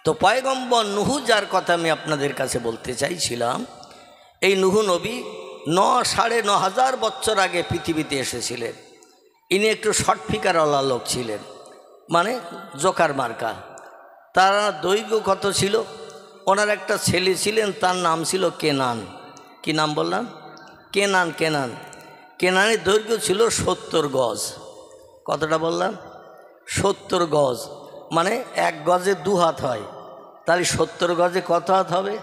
তো পয়গম্বর নুহু যার কথা আমি আপনাদের কাছে বলতে চাইছিলাম, এই নুহু নবী 9,500 বছর আগে পৃথিবীতে এসেছিলেন। ইনি একটু শর্ট ফিকারওয়ালা লোক ছিলেন, মানে জোকার মার্কা। তারা দৈর্ঘ্য কত ছিল? ওনার একটা ছেলে ছিলেন, তার নাম ছিল কেনান। কি নাম বললাম? কেনান। কেনানের দৈর্ঘ্য ছিল 70 গজ। কতটা বললাম? 70 গজ, মানে 1 গজে 2 হাত হয়, তাহলে 70 গজে কত হাত হবে?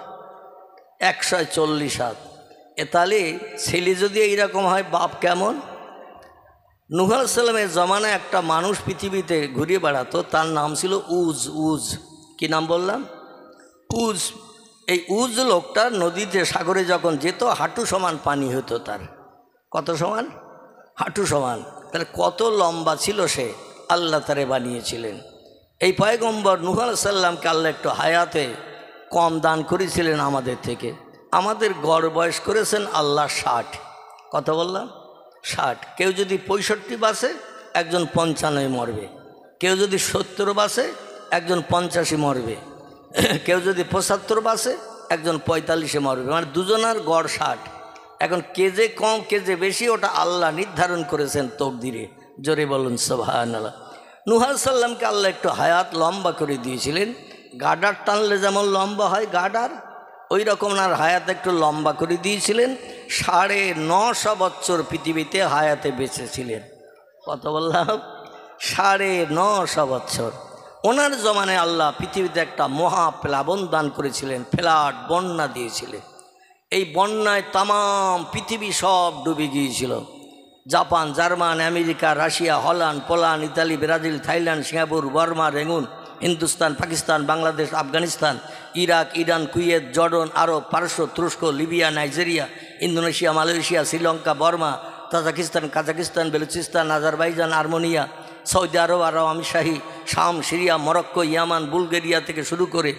140 হাত। তাহলে ছেলে যদি এইরকম হয়, বাপ কেমন? নূহ আলাইহিস সালামের জমানায় একটা মানুষ পৃথিবীতে ঘুরিয়ে বেড়াতো, তার নাম ছিল উজ। কি নাম বললাম? উজ। এই উজ লোকটা নদীতে, সাগরে যখন যেত, হাঁটু সমান পানি হতো তার। কত সমান? হাঁটু সমান। তাহলে কত লম্বা ছিল সে! আল্লাহ তারে বানিয়েছিলেন। এই পয়গম্বর নূহ আলাইহিস সালামকে আল্লাহ একটু হায়াতে কম দান করেছিলেন আমাদের থেকে। আমাদের গড় বয়স করেছেন আল্লাহ 60। কত বললাম? 60। কেউ যদি 65 বাসে, একজন 95 মরবে। কেউ যদি 70 বাসে, একজন 85 মরবে। কেউ যদি 75 বাসে, একজন 45 মরবে। মানে দুজনার গড় 60। এখন কে যে কম কে যে বেশি, ওটা আল্লাহ নির্ধারণ করেছেন তকদিরে। জোরে বলুন সুবহানাল্লাহ। নূহ আলাইহিস সালামকে আল্লাহ একটু হায়াত লম্বা করে দিয়েছিলেন। গাডার টানলে যেমন লম্বা হয় গাডার, ওই রকম আর হায়াত একটু লম্বা করে দিয়েছিলেন। 950 বছর পৃথিবীতে হায়াতে বেঁচেছিলেন। কত বললাম? 950 বছর। ওনার জমানায় আল্লাহ পৃথিবীতে একটা মহা প্লাবন দান করেছিলেন, ফ্লাড, বন্যা দিয়েছিলেন। এই বন্যায় তামাম পৃথিবী সব ডুবে গিয়েছিল। Japan, German, America, Russia, Holland, Poland, Italy, Brazil, Thailand, Singapore, Burma, Rangoon, Hindustan, Pakistan, Bangladesh, Afghanistan, Iraq, Iran, Kuwait, Jordan, Arab, পারস্য, তুরস্ক, Libya, Nigeria, Indonesia, Malaysia, Sri Lanka, Burma, Tajikistan, Kazakhstan, Balochistan, Azerbaijan, Armenia, Saudi Arabia, আমিরশাহী, শাম, সিরিয়া, মরক্কো, ইয়ামান, বুলগেরিয়া থেকে শুরু করে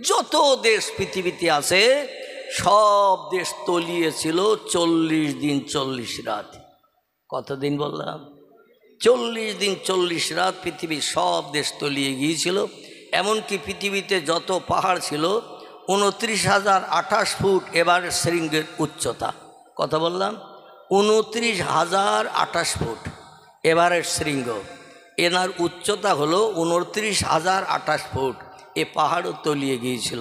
যত দেশ পৃথিবীতে আছে, সব দেশ তলিয়েছিল 40 দিন 40 রাত। কতদিন বললাম? 40 দিন 40 রাত পৃথিবীর সব দেশ তলিয়ে গিয়েছিল। এমনকি পৃথিবীতে যত পাহাড় ছিল, 29,028 ফুট এবার শৃঙ্গের উচ্চতা। কত বললাম? 29,028 ফুট এবারের শৃঙ্গ। এনার উচ্চতা হলো 29,028 ফুট। এ পাহাড়ও তলিয়ে গিয়েছিল।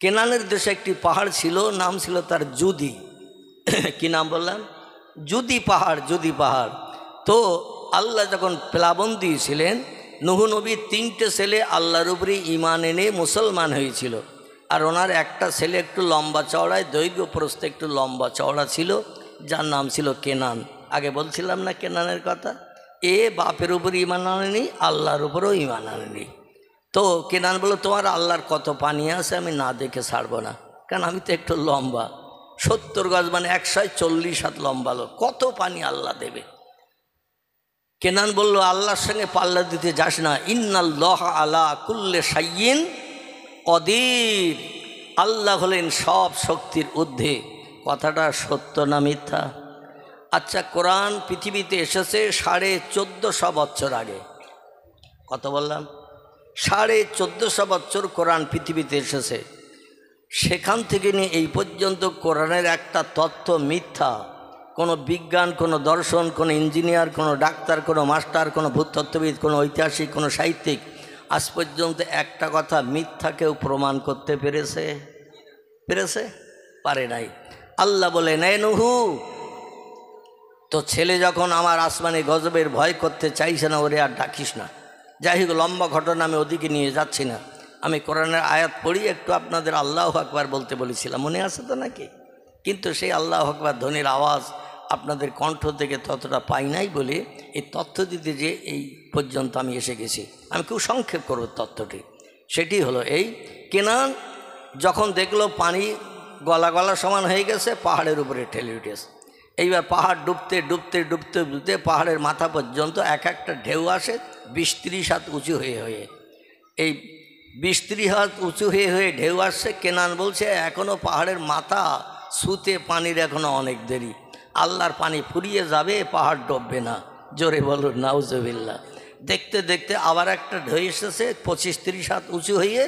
কেনানের দেশে একটি পাহাড় ছিল, নাম ছিল তার জুদি। কি নাম বললাম? জুদি পাহাড়। তো আল্লাহ যখন প্লাবন দিয়েছিলেন, নূহ নবীর 3টে ছেলে আল্লাহর উপরে ঈমান এনে মুসলমান হয়েছিল। আর ওনার একটা ছেলে একটু লম্বা চওড়ায়, দৈর্ঘ্য প্রস্থে একটু লম্বা চওড়া ছিল, যার নাম ছিল কেনান। আগে বলছিলাম না কেনানের কথা? এ বাপের উপর ঈমান আনেনি, আল্লাহর উপরেও ঈমান আনেনি। তো কেনান বলল, তোমার আল্লাহর কত পানি আছে আমি না দেখে ছাড়বো না, কারণ আমি তো একটু লম্বা। 70 গজ মানে 140 হাত লম্বা লোক, কত পানি আল্লাহ দেবে? কেনান বলল, আল্লাহর সঙ্গে পাল্লা দিতে যাস না। ইন্নাল্লাহ আলা কুল্লি শাইইন কদির। আল্লাহ হলেন সব শক্তির ঊর্ধ্বে। কথাটা সত্য না মিথ্যা? আচ্ছা, কোরআন পৃথিবীতে এসেছে 1450 বছর আগে। কত বললাম? 1450 বছর কোরআন পৃথিবীতে এসেছে। সেখান থেকে নিয়ে এই পর্যন্ত কোরআনের একটা তথ্য মিথ্যা। কোনো বিজ্ঞান, কোনো দর্শন, কোনো ইঞ্জিনিয়ার, কোনো ডাক্তার, কোনো মাস্টার, কোনো ভূতত্ত্ববিদ, কোনো ঐতিহাসিক, কোনো সাহিত্যিক আজ পর্যন্ত একটা কথা মিথ্যা কেউ প্রমাণ করতে পেরেছে? পারে নাই। আল্লাহ বলে, নে নুহু, তো ছেলে যখন আমার আসমানে গজবের ভয় করতে চাইছে না, ওরে আর ডাকিস না। যাই হোক, লম্বা ঘটনা, আমি ওদিকে নিয়ে যাচ্ছি না। আমি কোরআনের আয়াত পড়ি, একটু আপনাদের আল্লাহু আকবার বলতে বলেছিলাম, মনে আছে তো নাকি? কিন্তু সেই আল্লাহু আকবার ধ্বনির আওয়াজ আপনাদের কণ্ঠ থেকে ততটা পাই নাই বলে এই তথ্য দিতে যে এই পর্যন্ত আমি এসে গেছি। আমি খুব সংক্ষেপ করব তথ্যটি। সেটি হলো এই, কেনান যখন দেখলো পানি গলা সমান হয়ে গেছে, পাহাড়ের উপরে ঠেলে উঠেছে। এইবার পাহাড় ডুবতে পাহাড়ের মাথা পর্যন্ত এক একটা ঢেউ আসে 20-30 হাত উঁচু হয়ে। এই 20-30 হাত উঁচু হয়ে ঢেউ আসছে। কেনান বলছে, এখনও পাহাড়ের মাথা ছুঁতে পানির এখনও অনেক দেরি। আল্লাহর পানি ফুরিয়ে যাবে, পাহাড় ডুববে না। জোরে বলুন নাউজুবিল্লাহ। দেখতে আবার একটা ঢেউ এসেছে 25-30 হাত উঁচু হয়ে,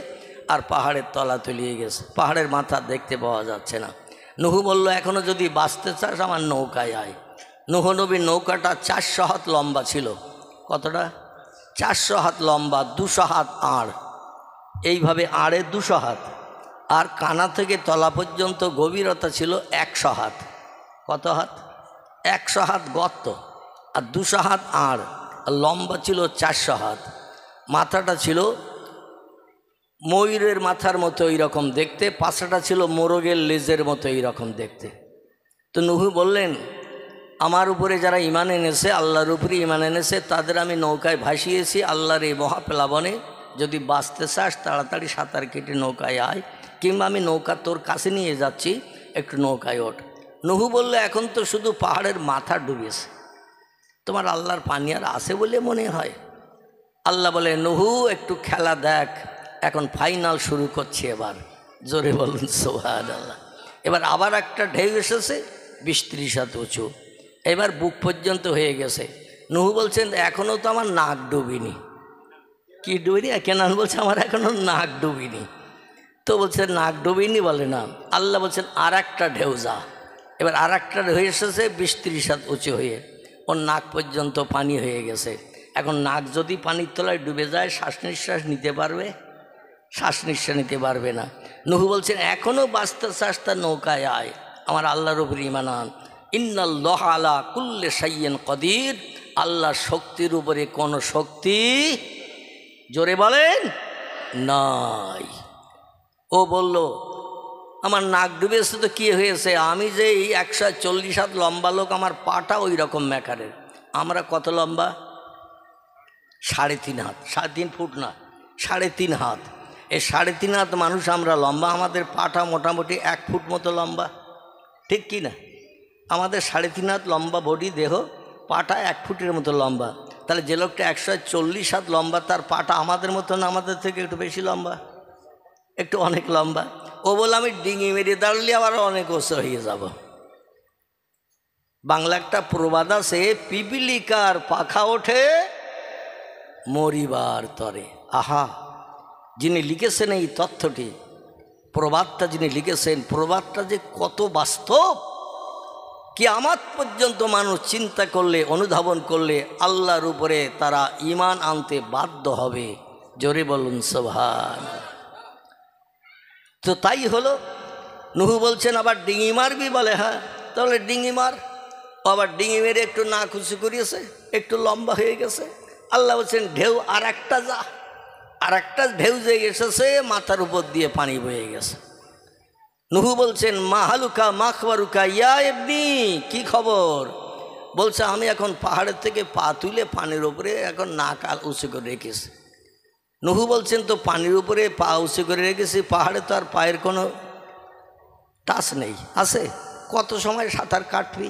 আর পাহাড়ের তলা তলিয়ে গেছে, পাহাড়ের মাথা দেখতে পাওয়া যাচ্ছে না। নুহু বলল, এখনও যদি বাঁচতে চাস আমার নৌকায় আয়। নুহ নবীর নৌকাটা 400 হাত লম্বা ছিল। কতটা? 400 হাত লম্বা, 200 হাত আড়, এইভাবে আড়ে 200 হাত, আর কানা থেকে তলা পর্যন্ত গভীরতা ছিল 100 হাত। কত হাত? 100 হাত গর্ত, আর 200 হাত আড়, আর লম্বা ছিল 400 হাত। মাথাটা ছিল ময়ূরের মাথার মতো এইরকম দেখতে, পাশাটা ছিল মোরগের লেজের মতো এইরকম দেখতে। তো নুহু বললেন, আমার উপরে যারা ঈমান এনেছে, আল্লাহর উপরে ঈমান এনেছে, তাদের আমি নৌকায় ভাসিয়েছি আল্লাহর এই মহাপ্লাবনে। যদি বাঁচতে চাস তাড়াতাড়ি সাঁতার কেটে নৌকায় আয়, কিংবা আমি নৌকা তোর কাছে নিয়ে যাচ্ছি, একটু নৌকায় ওঠ। নুহু বলল, এখন তো শুধু পাহাড়ের মাথা ডুবেছে, তোমার আল্লাহর পানি আর আছে বলে মনে হয়? আল্লাহ বলে, নুহু একটু খেলা দেখ, এখন ফাইনাল শুরু করছি। এবার জোরে বলুন সুবহানাল্লাহ। এবার আবার একটা ঢেউ এসেছে 20-30 হাত উঁচু, এবার বুক পর্যন্ত হয়ে গেছে। নুহু বলছেন, এখনও তো আমার নাক ডুবিনি। কি ডুবিনি? কেনান বলছে, আমার এখনও নাক ডুবিনি। তো বলছে, নাক ডুবিনি বলে না। আল্লাহ বলছেন, আর একটা ঢেউ যা। এবার আর একটা ঢেউ এসেছে 20-30 হাত উঁচু হয়ে, ওর নাক পর্যন্ত পানি হয়ে গেছে। এখন নাক যদি পানির তলায় ডুবে যায়, শ্বাস নিঃশ্বাস নিতে পারবে? শ্বাস নিঃশ্বাস নিতে পারবে না। নুহু বলছেন, এখনও বাঁচতে চাস তা নৌকায় আয়, আমার আল্লাহর উপর ঈমান আন। ইন্নাল্লাহা আলা কুল্লি শাইইন কদির, আল্লাহর শক্তির উপরে কোনো শক্তি, জোরে বলেন, নাই। ও বলল, আমার নাক ডুবেছে তো কি হয়েছে? আমি যে 140 হাত লম্বা লোক, আমার পাটা ওই রকম ম্যাকারের। আমরা কত লম্বা? 3.5 হাত, 3.5 ফুট না, 3.5 হাত। এই 3.5 হাত মানুষ আমরা লম্বা, আমাদের পাটা মোটামুটি 1 ফুট মতো লম্বা, ঠিক কি না? আমাদের 3.5 হাত লম্বা বডি দেহ, পাটা 1 ফুটের মতো লম্বা। তাহলে যে লোকটা 140 হাত লম্বা, তার পাটা আমাদের মতো না, আমাদের থেকে একটু বেশি লম্বা, একটু অনেক লম্বা। ও বলে, আমি ডিঙি মেরে দাঁড়ালে আবার অনেক ওসে হয়ে যাব। বাংলা একটা প্রবাদ আছে, পিপিলিকার পাখা ওঠে মরিবার তরে। আহা, যিনি লিখেছেন এই তথ্যটি, প্রবাদটা যিনি লিখেছেন, প্রবাদটা যে কত বাস্তব, কিয়ামত পর্যন্ত মানুষ চিন্তা করলে, অনুধাবন করলে আল্লাহর উপরে তারা ঈমান আনতে বাধ্য হবে। জোরে বলুন সুবহান। তো তাই হলো, নুহু বলছেন, আবার ডিঙি মারবি? বলে, হ্যাঁ। তাহলে ডিঙি মার। আবার ডিঙি মেরে একটু না খুশি করিয়েছে, একটু লম্বা হয়ে গেছে। আল্লাহ বলছেন, ঢেউ আর একটা যা। আর একটা ঢেউ যে এসেছে, মাথার উপর দিয়ে পানি বয়ে গেছে। নুহু বলছেন, মাহালুকা মাখবারুকা ইয়া ইবনি, কি খবর? বলছে, আমি এখন পাহাড়ের থেকে পা তুলে পানির উপরে এখন নাক উঁচু করে রেখেছি। নুহু বলছেন, তো পানির উপরে পা উঁচু করে রেখেছি, পাহাড়ে তো আর পায়ের কোনো টাচ নেই, আছে? কত সময় সাঁতার কাটবি?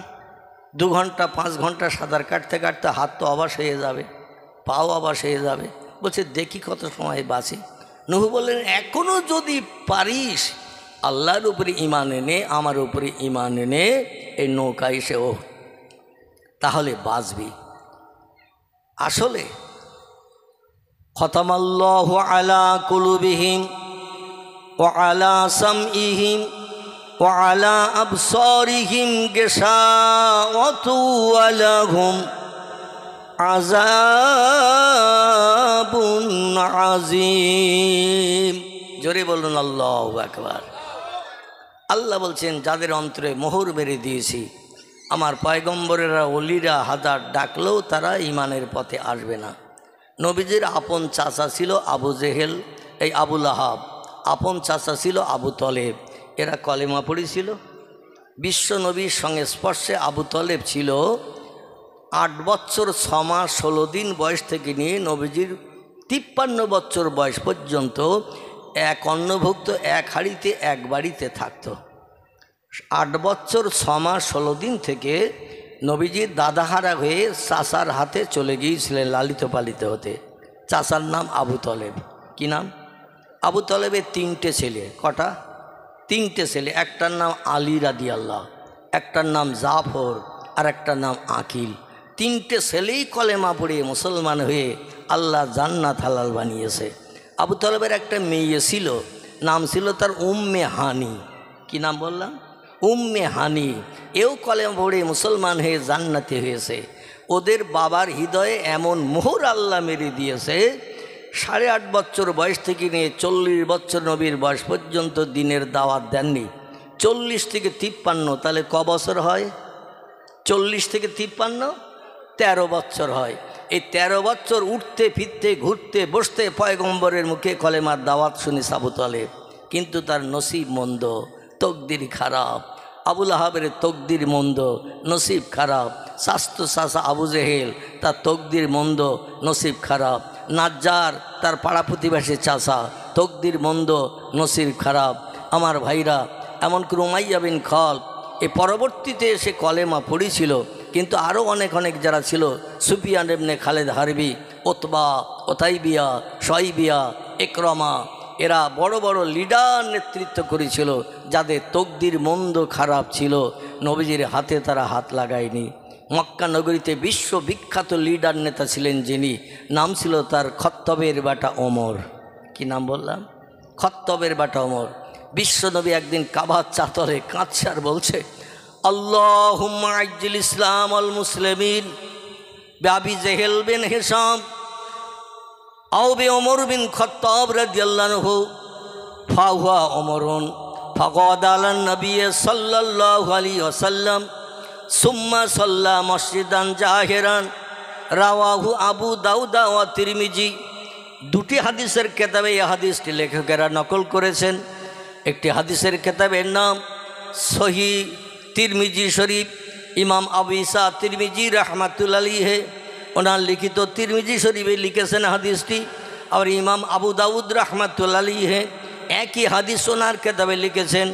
2 ঘন্টা 5 ঘন্টা সাঁতার কাটতে কাটতে হাত তো অবাস হয়ে যাবে, পাও অবাস হয়ে যাবে। বলছে, দেখি কত সময় বাঁচি। নুহু বললেন, এখনও যদি পারিস আল্লাহর উপরে ঈমান এনে, আমার উপরে ঈমান এনে এই নৌকায় এসে ও, তাহলে বাঁচবি। আসলে খতামাল্লাহু আলা কুলুবিহিম ওয়া আলা সামইহিম ওয়া আলা আবসারিহিম গিশাওয়াতু ওয়া লাহুম আযাবুন আযীম। জোরে বলুন আল্লাহু আকবার। আল্লাহ বলছেন, যাদের অন্তরে মোহর মেরে দিয়েছি, আমার পয়গম্বরেরা ওলিরা হাজার ডাকলেও তারা ঈমানের পথে আসবে না। নবীজির আপন চাচা ছিল আবু জেহেল, এই আবু লাহাব, আপন চাচা ছিল আবু তলেব, এরা কলেমা পড়েছিল। বিশ্ব নবীর সংস্পর্শে আবু তলেব ছিল 8 বছর 6 মাস 16 দিন বয়স থেকে নিয়ে নবীজির 53 বছর বয়স পর্যন্ত এক অন্নভুক্ত, এক হাঁড়িতে, এক বাড়িতে থাকত। 8 বছর 6 মাস 16 দিন থেকে নবীজির দাদাহারা হয়ে চাচার হাতে চলে গিয়েছিলেন লালিত পালিত হতে। চাচার নাম আবু তলেব। কি নাম? আবু তলেবের 3টে ছেলে। কটা? 3টে ছেলে। একটার নাম আলী রাদিয়াল্লাহ, একটার নাম জাফর, আর একটার নাম আকিল। 3টে ছেলেই কলেমা পড়ে মুসলমান হয়ে আল্লাহ জান্নাত হালাল বানিয়েছে। আবু তালেবের একটা মেয়ে ছিল, নাম ছিল তার উম্মে হানি। কি নাম বললাম? উম্মে হানি। এও কলেমা পড়ে মুসলমান হয়ে জান্নাতি হয়েছে। ওদের বাবার হৃদয়ে এমন মোহর আল্লাহ মেরে দিয়েছে, 8.5 বছর বয়স থেকে নিয়ে 40 বছর নবীর বয়স পর্যন্ত দিনের দাওয়াত দেননি। 40 থেকে 53, তাহলে ক বছর হয়? 40 থেকে 53 13 বছর হয়। এই 13 বছর উঠতে ফিরতে ঘুরতে বসতে পয়গম্বরের মুখে কলেমার দাওয়াত শুনি আবু তালেব, কিন্তু তার নসিব মন্দ, তকদির খারাপ। আবুল আহাবের তকদির মন্দ, নসিব খারাপ। স্বাস্থ্য চাষা আবু জেহেল, তার তকদির মন্দ, নসিব খারাপ। নাজ্জার তার পাড়া প্রতিবেশী চাষা, তকদির মন্দ, নসিব খারাপ। আমার ভাইরা, এমনকি উমাইয়া বিন খালদ এ পরবর্তীতে এসে কলেমা পড়েছিল, কিন্তু আরও অনেক যারা ছিল, সুফিয়ান ইবনে খালেদ হারবি, ওতবা, ওতাইবিয়া, শয়বিয়া, ইকরামা, এরা বড় বড় লিডার নেতৃত্ব করেছিল, যাদের তকদির মন্দ খারাপ ছিল, নবীজির হাতে তারা হাত লাগায়নি। মক্কা নগরীতে বিশ্ববিখ্যাত লিডার নেতা ছিলেন যিনি, নাম ছিল তার খত্তবের বেটা ওমর। কি নাম বললাম? খত্তবের বেটা ওমর। বিশ্বনবী একদিন কাবার চাতরে কাঁদছে আর বলছে, আল্লাহুম্মা আজ্জিল ইসলাম আল মুসলিমিন বিআবি জেহেল বিন হিশাম আও বি ওমর বিন খত্তাব রাদিয়াল্লাহু আনহু ফাহুয়া ওমরুন ফাকাদ আলান নবী সাল্লাল্লাহু আলাইহি ওয়াসাল্লাম সুম্মা সাল্লা মসজিদান জাহিরান রাওয়াহু আবু দাউদ ওয়া তিরমিজি। দুটি হাদিসের কিতাবে এই হাদিসটি লেখকেরা নকল করেছেন। একটি হাদিসের কিতাবের নাম সহি তিরমিজি শরীফ, ইমাম আবু ঈসা তিরমিজি রাহমাতুল্লাহি আলাইহি ওনার লিখিত তিরমিজি শরীফে লিখেছেন হাদিসটি। আর ইমাম আবু দাউদ রাহমাতুল্লাহি আলাইহি একই হাদিস ওনার কিতাবে লিখেছেন।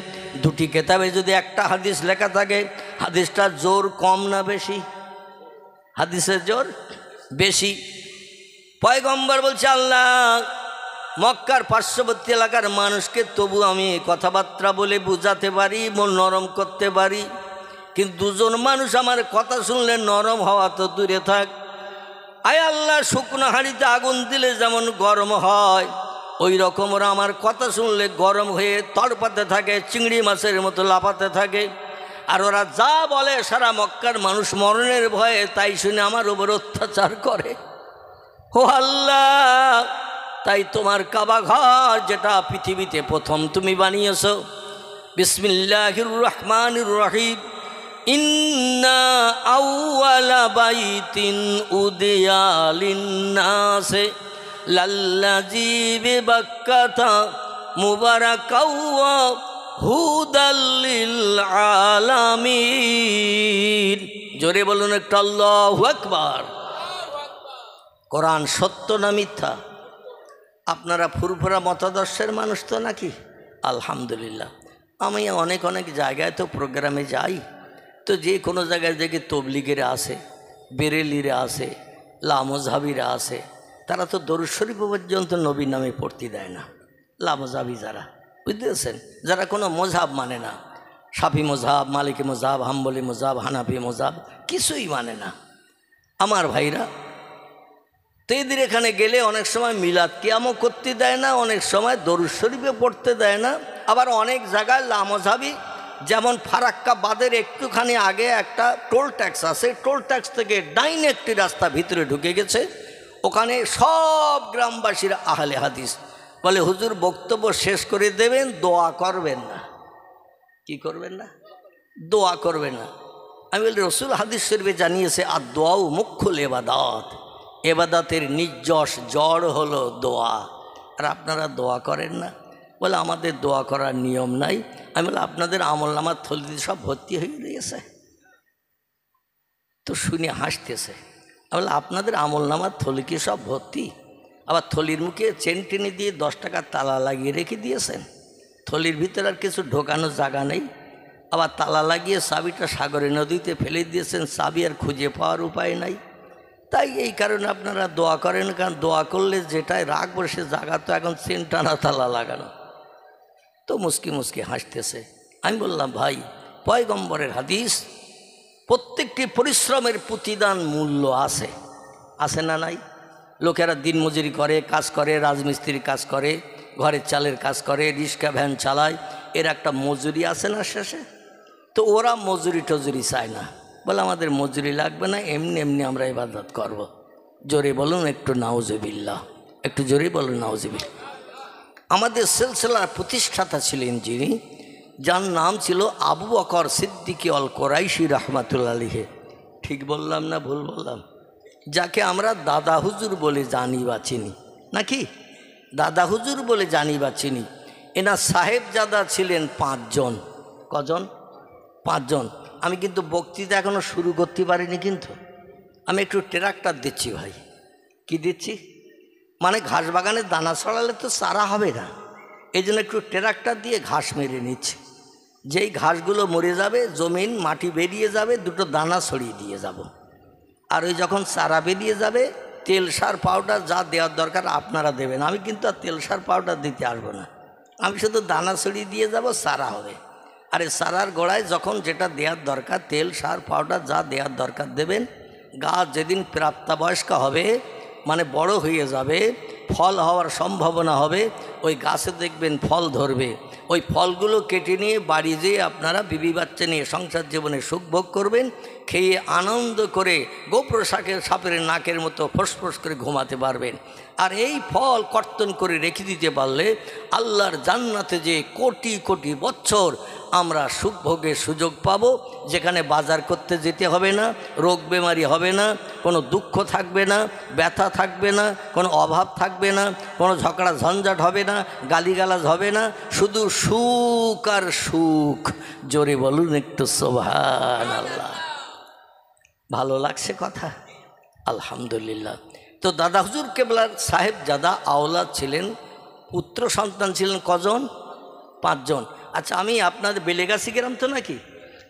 দুটি কিতাবে যদি একটা হাদিস লেখা থাকে, হাদিসটার জোর কম না বেশি? হাদিসের জোর বেশি। পয়গম্বর বলছে, আল্লাহ মক্কার পার্শ্ববর্তী এলাকার মানুষকে তবু আমি কথাবার্তা বলে বুঝাতে পারি, মন নরম করতে পারি, কিন্তু দুজন মানুষ আমার কথা শুনলে নরম হওয়া তো দূরে থাক। আয় আল্লাহ, শুকনো হাঁড়িতে আগুন দিলে যেমন গরম হয়, ওই রকম ওরা আমার কথা শুনলে গরম হয়ে তড়পাতে থাকে, চিংড়ি মাছের মতো লাফাতে থাকে। আর ওরা যা বলে সারা মক্কার মানুষ মরণের ভয়ে তাই শুনে আমার উপর অত্যাচার করে। ও আল্লাহ, তাই তোমার কাবা ঘর যেটা পৃথিবীতে প্রথম তুমি বানিয়েছো, বিসমিল্লাহির রহমানির রহিম, ইন্না আউওয়ালা বাইতিন উদিয়া লিন্নাসে লাল্লাযী বিবাক্কাতা মুবারাকাও ওয়া হুদাল লিল আলামিন। জোরে বলুন একটু আল্লাহু আকবার। কোরআন সত্য না মিথ্যা? আপনারা ফুরফুরা মতাদর্শের মানুষ তো নাকি? আলহামদুলিল্লাহ। আমি অনেক জায়গায় তো প্রোগ্রামে যাই, তো যে কোনো জায়গায় দেখি তবলিগেরা আসে, বেরেলিরা আসে, লামজাবিরা আসে, তারা তো দরুদ শরীফ পর্যন্ত নবীর নামে পড়তে দেয় না। লামজাবি যারা, বুঝতেছেন, যারা কোনো মজহাব মানে না, শাফি মজহাব, মালিকি মজহাব, হাম্বলি মজহাব, হানাফি মজহাব কিছুই মানে না। আমার ভাইরা, তো এদের এখানে গেলে অনেক সময় মিলাদ কিয়ামও করতে দেয় না, অনেক সময় দরুদ শরীফে পড়তে দেয় না। আবার অনেক জায়গায় লামজাবি, যেমন ফারাক্কা বাদের একটুখানি আগে একটা টোল ট্যাক্স আছে, টোল ট্যাক্স থেকে ডাইনে একটি রাস্তা ভিতরে ঢুকে গেছে, ওখানে সব গ্রামবাসীরা আহলে হাদিস বলে, হুজুর বক্তব্য শেষ করে দেবেন, দোয়া করবেন না। কি করবেন না? দোয়া করবেন না। আমি বলি, রসুল হাদিস শরীফে জানিয়েছে, আর দোয়াও মুখ্যুল এবাদাত, এবাদাতের নির্যশ জড় হলো দোয়া। আর আপনারা দোয়া করেন না? বলে আমাদের দোয়া করার নিয়ম নাই। আমি বলি, আপনাদের আমলনামার থলিতে সব ভর্তি হয়ে গিয়েছে। তো শুনে হাসতেছে। আমি বলি, আপনাদের আমলনামার থলি কি সব ভর্তি? আবার থলির মুখে চেন টেনে দিয়ে 10 টাকার তালা লাগিয়ে রেখে দিয়েছেন। থলির ভিতরে আর কিছু ঢোকানোর জায়গা নেই। আবার তালা লাগিয়ে চাবিটা সাগরে নদীতে ফেলে দিয়েছেন, চাবি আর খুঁজে পাওয়ার উপায় নাই। তাই এই কারণে আপনারা দোয়া করেন, কারণ দোয়া করলে যেটাই রাখবো সে জায়গা তো এখন চেন টানা তালা লাগানো। তো মুস্কি হাসতেছে। আমি বললাম, ভাই, পয়গম্বরের হাদিস, প্রত্যেকটি পরিশ্রমের প্রতিদান মূল্য আছে, আছে না নাই? লোকেরা দিনমজুরি করে, কাজ করে, রাজমিস্ত্রির কাজ করে, ঘরের চালের কাজ করে, রিক্সা ভ্যান চালায়, এর একটা মজুরি আছে না শেষে? তো ওরা মজুরি টজুরি চায় না, বলে আমাদের মজুরি লাগবে না, এমনি এমনি আমরা ইবাদত করব। জোরে বলুন একটু নাউজুবিল্লাহ, একটু জোরে বলুন নাউজুবিল্লাহ। আমাদের সিলসিলার প্রতিষ্ঠাতা ছিলেন যিনি, যার নাম ছিল আবু বকর সিদ্দিকী আল কোরাইশি রহমাতুল্লাহ আলাইহি। ঠিক বললাম না ভুল বললাম? যাকে আমরা দাদা হুজুর বলে জানি বা চিনি, নাকি? দাদা হুজুর বলে জানি বা চিনি। এনার সাহেবজাদা ছিলেন 5 জন। কজন? 5 জন। আমি কিন্তু বক্তৃতা এখনো শুরু করতে পারিনি, কিন্তু আমি একটু ট্রাক্টর দিচ্ছি ভাই। কি দিচ্ছি? মানে ঘাস বাগানে দানা ছড়ালে তো চারা হবে না, এই জন্য একটু ট্রাক্টর দিয়ে ঘাস মেরে নিচ্ছি। যেই ঘাসগুলো মরে যাবে, জমিন মাটি বেরিয়ে যাবে, দুটো দানা ছড়িয়ে দিয়ে যাব। আর ওই যখন চারা বেরিয়ে যাবে, তেল সার পাউডার যা দেওয়ার দরকার আপনারা দেবেন। আমি কিন্তু আর তেল সার পাউডার দিতে আসবো না, আমি শুধু দানা ছড়িয়ে দিয়ে যাব, চারা হবে। আর এই চারার গোড়ায় যখন যেটা দেওয়ার দরকার, তেল সার পাউডার যা দেওয়ার দরকার দেবেন। গাছ যেদিন প্রাপ্তবয়স্ক হবে, মানে বড় হয়ে যাবে, ফল হওয়ার সম্ভাবনা হবে, ওই গাছে দেখবেন ফল ধরবে। ওই ফলগুলো কেটে নিয়ে বাড়ি যেয়ে আপনারা বিবি বাচ্চা নিয়ে সংসার জীবনে সুখ ভোগ করবেন, খেয়ে আনন্দ করে গোপ্র সাপের নাকের মতো ফোঁস করে ঘুমাতে পারবেন। আর এই ফল কর্তন করে রেখে দিতে পারলে আল্লাহর জান্নাতে যে কোটি কোটি বছর আমরা সুখ ভোগের সুযোগ পাব, যেখানে বাজার করতে যেতে হবে না, রোগ বেমারি হবে না, কোনো দুঃখ থাকবে না, ব্যথা থাকবে না, কোনো অভাব থাকবে না, কোনো ঝগড়া ঝঞ্ঝাট হবে না, গালিগালাজ হবে না, শুধু সুখ আর সুখ। জোরে বলুন একটু সুবহানাল্লাহ। ভালো লাগছে কথা? আলহামদুলিল্লাহ। তো দাদা হুজুর কেবলার সাহেবজাদা আওলাদ ছিলেন, পুত্র সন্তান ছিলেন কজন? 5 জন। আচ্ছা, আমি আপনাদের বেলেগাছি গ্রাম তো নাকি,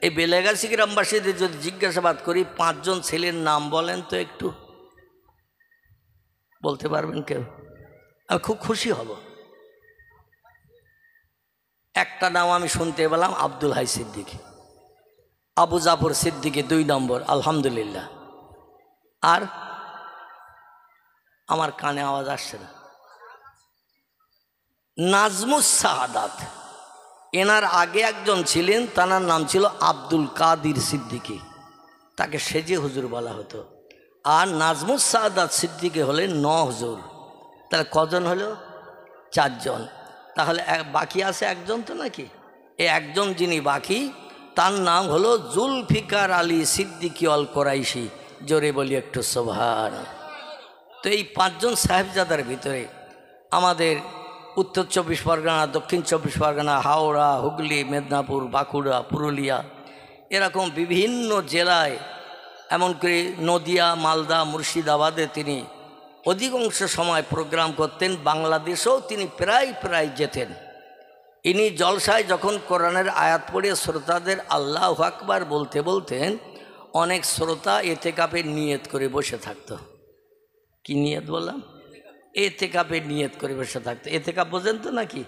এই বেলেগাছি গ্রামবাসীদের যদি জিজ্ঞাসাবাদ করি 5 জন ছেলের নাম বলেন তো, একটু বলতে পারবেন কেউ? আমি খুব খুশি হব। একটা নাম আমি শুনতে পেলাম, আব্দুল হাই সিদ্দিকী, আবু জাফর সিদ্দিকী 2 নম্বর, আলহামদুলিল্লাহ। আর আমার কানে আওয়াজ আসছে না। নাজমুস সাআদাত, এনার আগে একজন ছিলেন, তার নাম ছিল আব্দুল কাদির সিদ্দিকী, তাকে সেজে হুজুর বলা হতো। আর নাজমুস সাআদাত সিদ্দিকী হলেন 9 হুজুর। তাহলে কজন হলো? 4 জন। তাহলে বাকি আছে একজন তো নাকি? এই একজন যিনি বাকি, তার নাম হলো জুলফিকার আলী সিদ্দিকী আল কোরাইশি। জোরে বলি একটু সুবহানাল্লাহ। তো এই 5 জন সাহেবজাদার ভিতরে আমাদের উত্তর 24 পরগনা, দক্ষিণ 24 পরগনা, হাওড়া, হুগলি, মেদিনীপুর, বাঁকুড়া, পুরুলিয়া, এরকম বিভিন্ন জেলায়, এমনকি নদিয়া, মালদা, মুর্শিদাবাদে তিনি অধিকাংশ সময় প্রোগ্রাম করতেন। বাংলাদেশেও তিনি প্রায় যেতেন। ইনি জলসায় যখন কোরআনের আয়াত পড়ে শ্রোতাদের আল্লাহু আকবার বলতে বলতেন, অনেক শ্রোতা এতেকাপের নিয়ত করে বসে থাকতো। কি নিয়ত বললাম? এতেকাপের নিয়ত করে বসে থাকতো। এতেকাপ বোঝেন তো নাকি?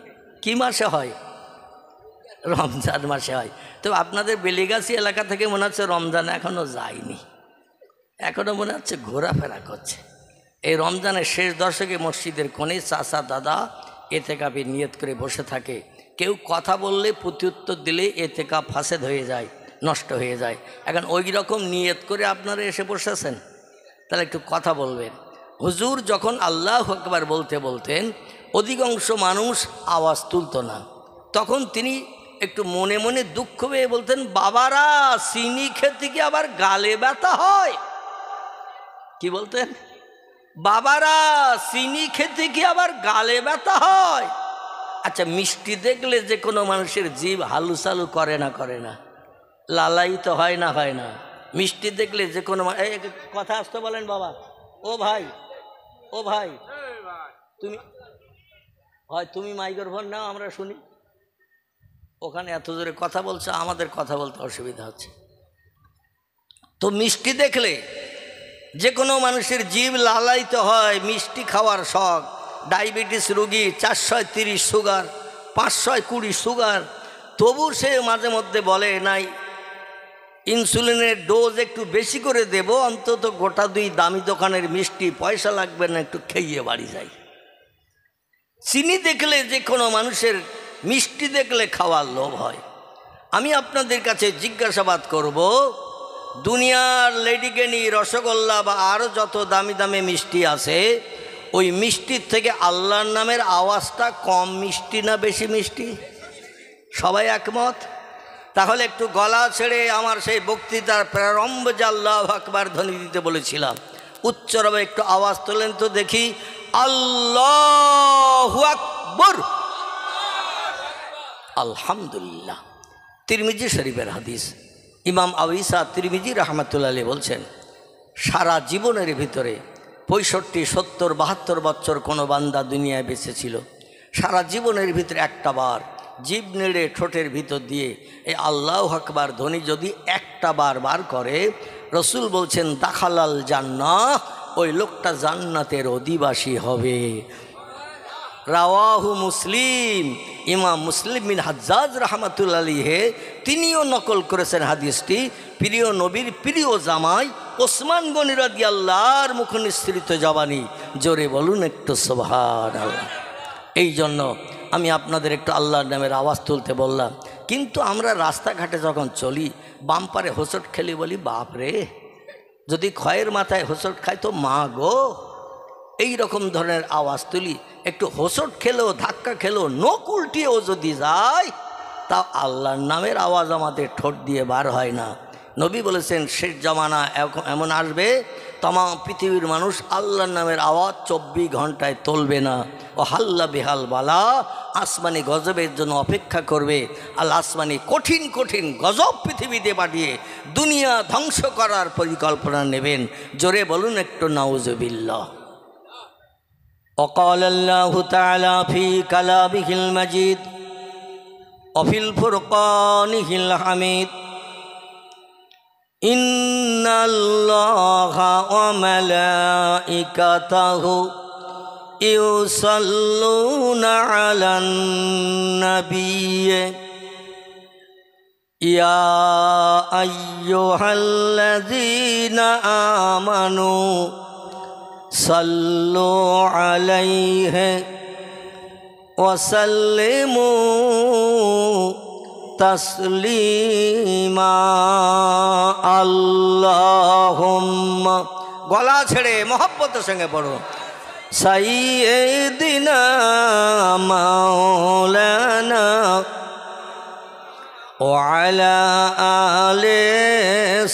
কি মাসে হয়? রমজান মাসে হয়। তো আপনাদের বেলিগাছি এলাকা থেকে মনে হচ্ছে রমজান এখনও যায়নি, এখনও মনে হচ্ছে ঘোরাফেরা করছে। এই রমজানের শেষ দশকে মসজিদের কোণে চাচা দাদা এতেকাপের নিয়ত করে বসে থাকে। কেউ কথা বললে প্রত্যুত্তর দিলে এতেকাপ ফাসেদ হয়ে যায়, নষ্ট হয়ে যায়। এখন ওই রকম নিয়ত করে আপনারা এসে বসেছেন, তাহলে একটু কথা বলবেন। হুজুর যখন আল্লাহু আকবার বলতে বলতেন, অধিকাংশ মানুষ আওয়াজ তুলত না। তখন তিনি একটু মনে মনে দুঃখ পেয়ে বলতেন, বাবারা চিনি খেতে কি আবার গালে ব্যথা হয়? কি বলতেন? বাবারা চিনি খেতে কি আবার গালে ব্যথা হয়? আচ্ছা, মিষ্টি দেখলে যে কোনো মানুষের জীব হালুচালু করে না? লালায়িত হয় না? মিষ্টি দেখলে যে কোনো কথা আসতে বলেন বাবা। ও ভাই তুমি মাইক্রোফোন নাও, আমরা শুনি। ওখানে এত জোরে কথা বলছে, আমাদের কথা বলতে অসুবিধা হচ্ছে। তো মিষ্টি দেখলে যে কোনো মানুষের জীব লালায়িত হয়, মিষ্টি খাওয়ার শখ। ডায়াবেটিস রোগী, 430 সুগার, 520 সুগার, তবু সে মাঝে মধ্যে বলে নাই ইনসুলিনের ডোজ একটু বেশি করে দেব, অন্তত গোটা 2 দামি দোকানের মিষ্টি, পয়সা লাগবে না, একটু খেয়ে বাড়ি যাই। চিনি দেখলে যে কোনো মানুষের, মিষ্টি দেখলে খাওয়ার লোভ হয়। আমি আপনাদের কাছে জিজ্ঞাসাবাদ করব, দুনিয়ার লেডিকেনি, রসগোল্লা বা আরও যত দামি দামি মিষ্টি আছে, ওই মিষ্টির থেকে আল্লাহর নামের আওয়াজটা কম মিষ্টি না বেশি মিষ্টি? সবাই একমত? তাহলে একটু গলা ছেড়ে আমার সেই বক্তৃতার প্রারম্ভ যে আল্লাহু আকবার ধ্বনি দিতে বলেছিলাম, উচ্চরবে একটু আওয়াজ তোলেন তো দেখি, আল্লাহু আকবার। আলহামদুলিল্লাহ। তিরমিজি শরীফের হাদিস, ইমাম আবু ঈসা তিরমিজি রাহমাতুল্লাহ আলাইহি বলছেন, সারা জীবনের ভিতরে 65, 70, 72 বছর কোনো বান্দা দুনিয়ায় বেঁচে ছিল, সারা জীবনের ভিতরে একটা বার জিভ নেড়ে ঠোঁটের ভিতর দিয়ে এই আল্লাহু আকবার ধ্বনি যদি একটা বার বার করে, রসুল বলছেন দাখালাল জান্নাহ, ওই লোকটা জান্নাতের অধিবাসী হবে। রাওয়াহু মুসলিম, ইমাম মুসলিম বিন হাজ্জাজ রাহমাতুল্লাহ আলাইহি তিনিও নকল করেছেন হাদিসটি। প্রিয় নবীর প্রিয় জামাই ওসমান গনি রাদিয়াল্লাহর মুখ নিঃসৃত জবানি, জোরে বলুন একটু সুবহানাল্লাহ। এই জন্য আমি আপনাদের একটু আল্লাহর নামের আওয়াজ তুলতে বললাম। কিন্তু আমরা রাস্তাঘাটে যখন চলি, বাম্পারে হোঁচট খেলি, বলি বাপ রে, যদি ক্ষয়ের মাথায় হোঁচট খায় তো মা গো, এই রকম ধরনের আওয়াজ তুলি। একটু হোঁচট খেলেও, ধাক্কা খেলেও, নখ উল্টিয়েও যদি যায়, তা আল্লাহর নামের আওয়াজ আমাদের ঠোঁট দিয়ে বার হয় না। নবী বলেছেন শেষ জামানা এমন আসবে, तमाम पृथिवीर मानुष आल्लाहर नामेर आवाज 24 घंटाय तुलबे ना ओ हाल्ला बेहाल बाला आसमानी गजबेर जन्य अपेक्षा करबे। आल्लाह आसमानी कठिन कठिन गजब पृथिवीते पाठिए दुनिया ध्वंस करार परिकल्पना नेबेन। जोरे बोलुन एकटु नाउजुबिल्लाह। وقال الله تعالى في كلامه المجيد وفي الفرقانه الحميد إن الله وملائكته يصلون على النبي يا أيها الذين آمنوا صلوا عليه وسلموا तस्लीमा। अल्लाहुम्मा गला छेड़े मोहब्बत संगे पढ़ो सय्यिदिना मौलाना व अला आले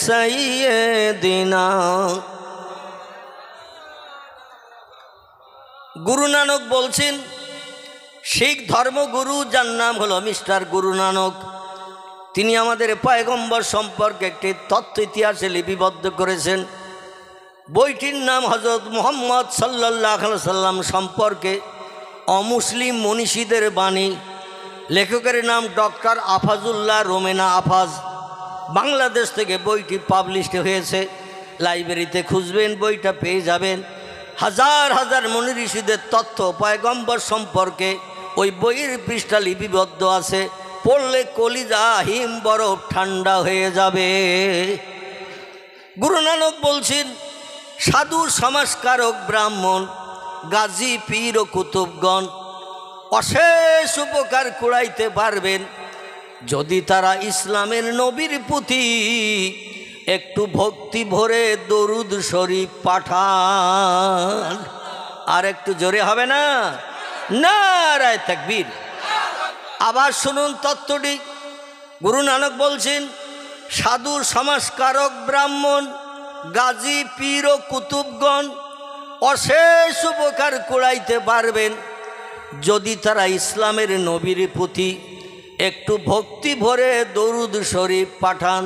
सय्यिदिना। गुरु नानक बोलছেন শিখ ধর্মগুরু যার নাম হলো মিস্টার গুরু নানক, তিনি আমাদের পয়গম্বর সম্পর্কে একটি তত্ত্ব ইতিহাসে লিপিবদ্ধ করেছেন। বইটির নাম হযরত মুহাম্মদ সাল্লাল্লাহু আলাইহি সাল্লাম সম্পর্কে অমুসলিম মনীষীদের বাণী। লেখকের নাম ডক্টর আফাজুল্লাহ রোমেনা আফাজ। বাংলাদেশ থেকে বইটি পাবলিশড হয়েছে। লাইব্রেরিতে খুঁজবেন বইটা পেয়ে যাবেন। হাজার হাজার মুনি ঋষিদের তথ্য পয়গম্বর সম্পর্কে ওই বইয়ের পৃষ্ঠা লিপিবদ্ধ আছে। পড়লে কলিজা হিম বরফ ঠান্ডা হয়ে যাবে। গুরু নানক বলছেন সাধু সমাজকারক ব্রাহ্মণ গাজী পীর ও কুতুবগণ অশেষ উপকার কুড়াইতে পারবেন যদি তারা ইসলামের নবীর প্রতি একটু ভক্তি ভরে দরুদ শরীফ পাঠান। আর একটু জোরে হবে না? নারায়ে তাকবীর। আবার শুনুন তত্ত্বটি। গুরু নানক বলছেন সাধু সমাজকারক ব্রাহ্মণ গাজী পীর ও কুতুবগণ অশেষ উপকার কুড়াইতে পারবেন যদি তারা ইসলামের নবীর প্রতি একটু ভক্তি ভরে দরুদ শরীফ পাঠান।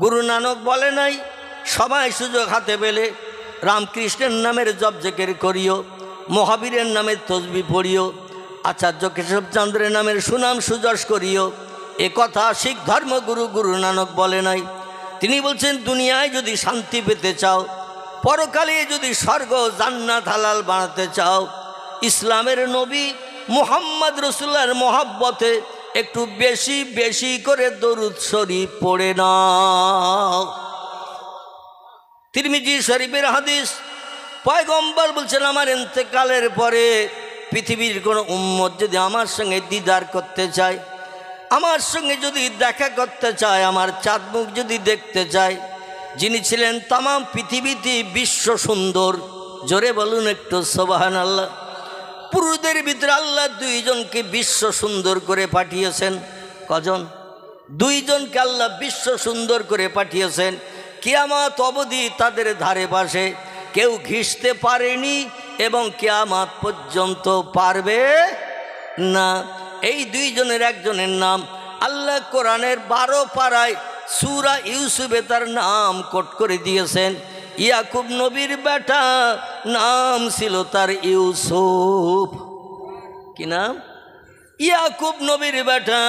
গুরু নানক বলে নাই সবাই সুযোগ হাতে পেলে রামকৃষ্ণের নামের জপ জিকির করিও, মহাবীরের নামের তসবি পড়িও, আচার্য কেশবচন্দ্রের নামের সুনাম সুযশ করিও। এ কথা শিখ ধর্মগুরু গুরু নানক বলে নাই। তিনি বলছেন দুনিয়ায় যদি শান্তি পেতে চাও, পরকালে যদি স্বর্গ জান্নাত হালাল বানাতে চাও, ইসলামের নবী মুহাম্মদ রাসূলুল্লাহর মহব্বতে একটু বেশি বেশি করে দরুদ শরীফ পড়ে নাও। তিরমিজি শরীফের হাদিস, পয়গম্বর বলছেন আমার ইন্তেকালের পরে পৃথিবীর কোনো উম্মত যদি আমার সঙ্গে দিদার করতে চায়, আমার সঙ্গে যদি দেখা করতে চায়, আমার চাঁদ মুখ যদি দেখতে চায়, যিনি ছিলেন তামাম পৃথিবীতে বিশ্ব সুন্দর, জোরে বলুন একটু সুবহানাল্লাহ। পুরুষদের ভিতরে আল্লাহ দুইজনকে বিশ্ব সুন্দর করে পাঠিয়েছেন। কজন? দুইজনকে আল্লাহ বিশ্ব সুন্দর করে পাঠিয়েছেন। কিয়ামত অবধি তাদের ধারে পাশে কেউ ঘিসতে পারেনি এবং কিয়ামত পর্যন্ত পারবে না। এই দুইজনের একজনের নাম আল্লাহ কোরআনের 12 পারায় সূরা ইউসুফে তার নাম কোট করে দিয়েছেন। ইয়াকুব নবীর বেটা, নাম ছিল তার ইউসুফ। কি নাম? ইয়াকুব নবীর বেটা,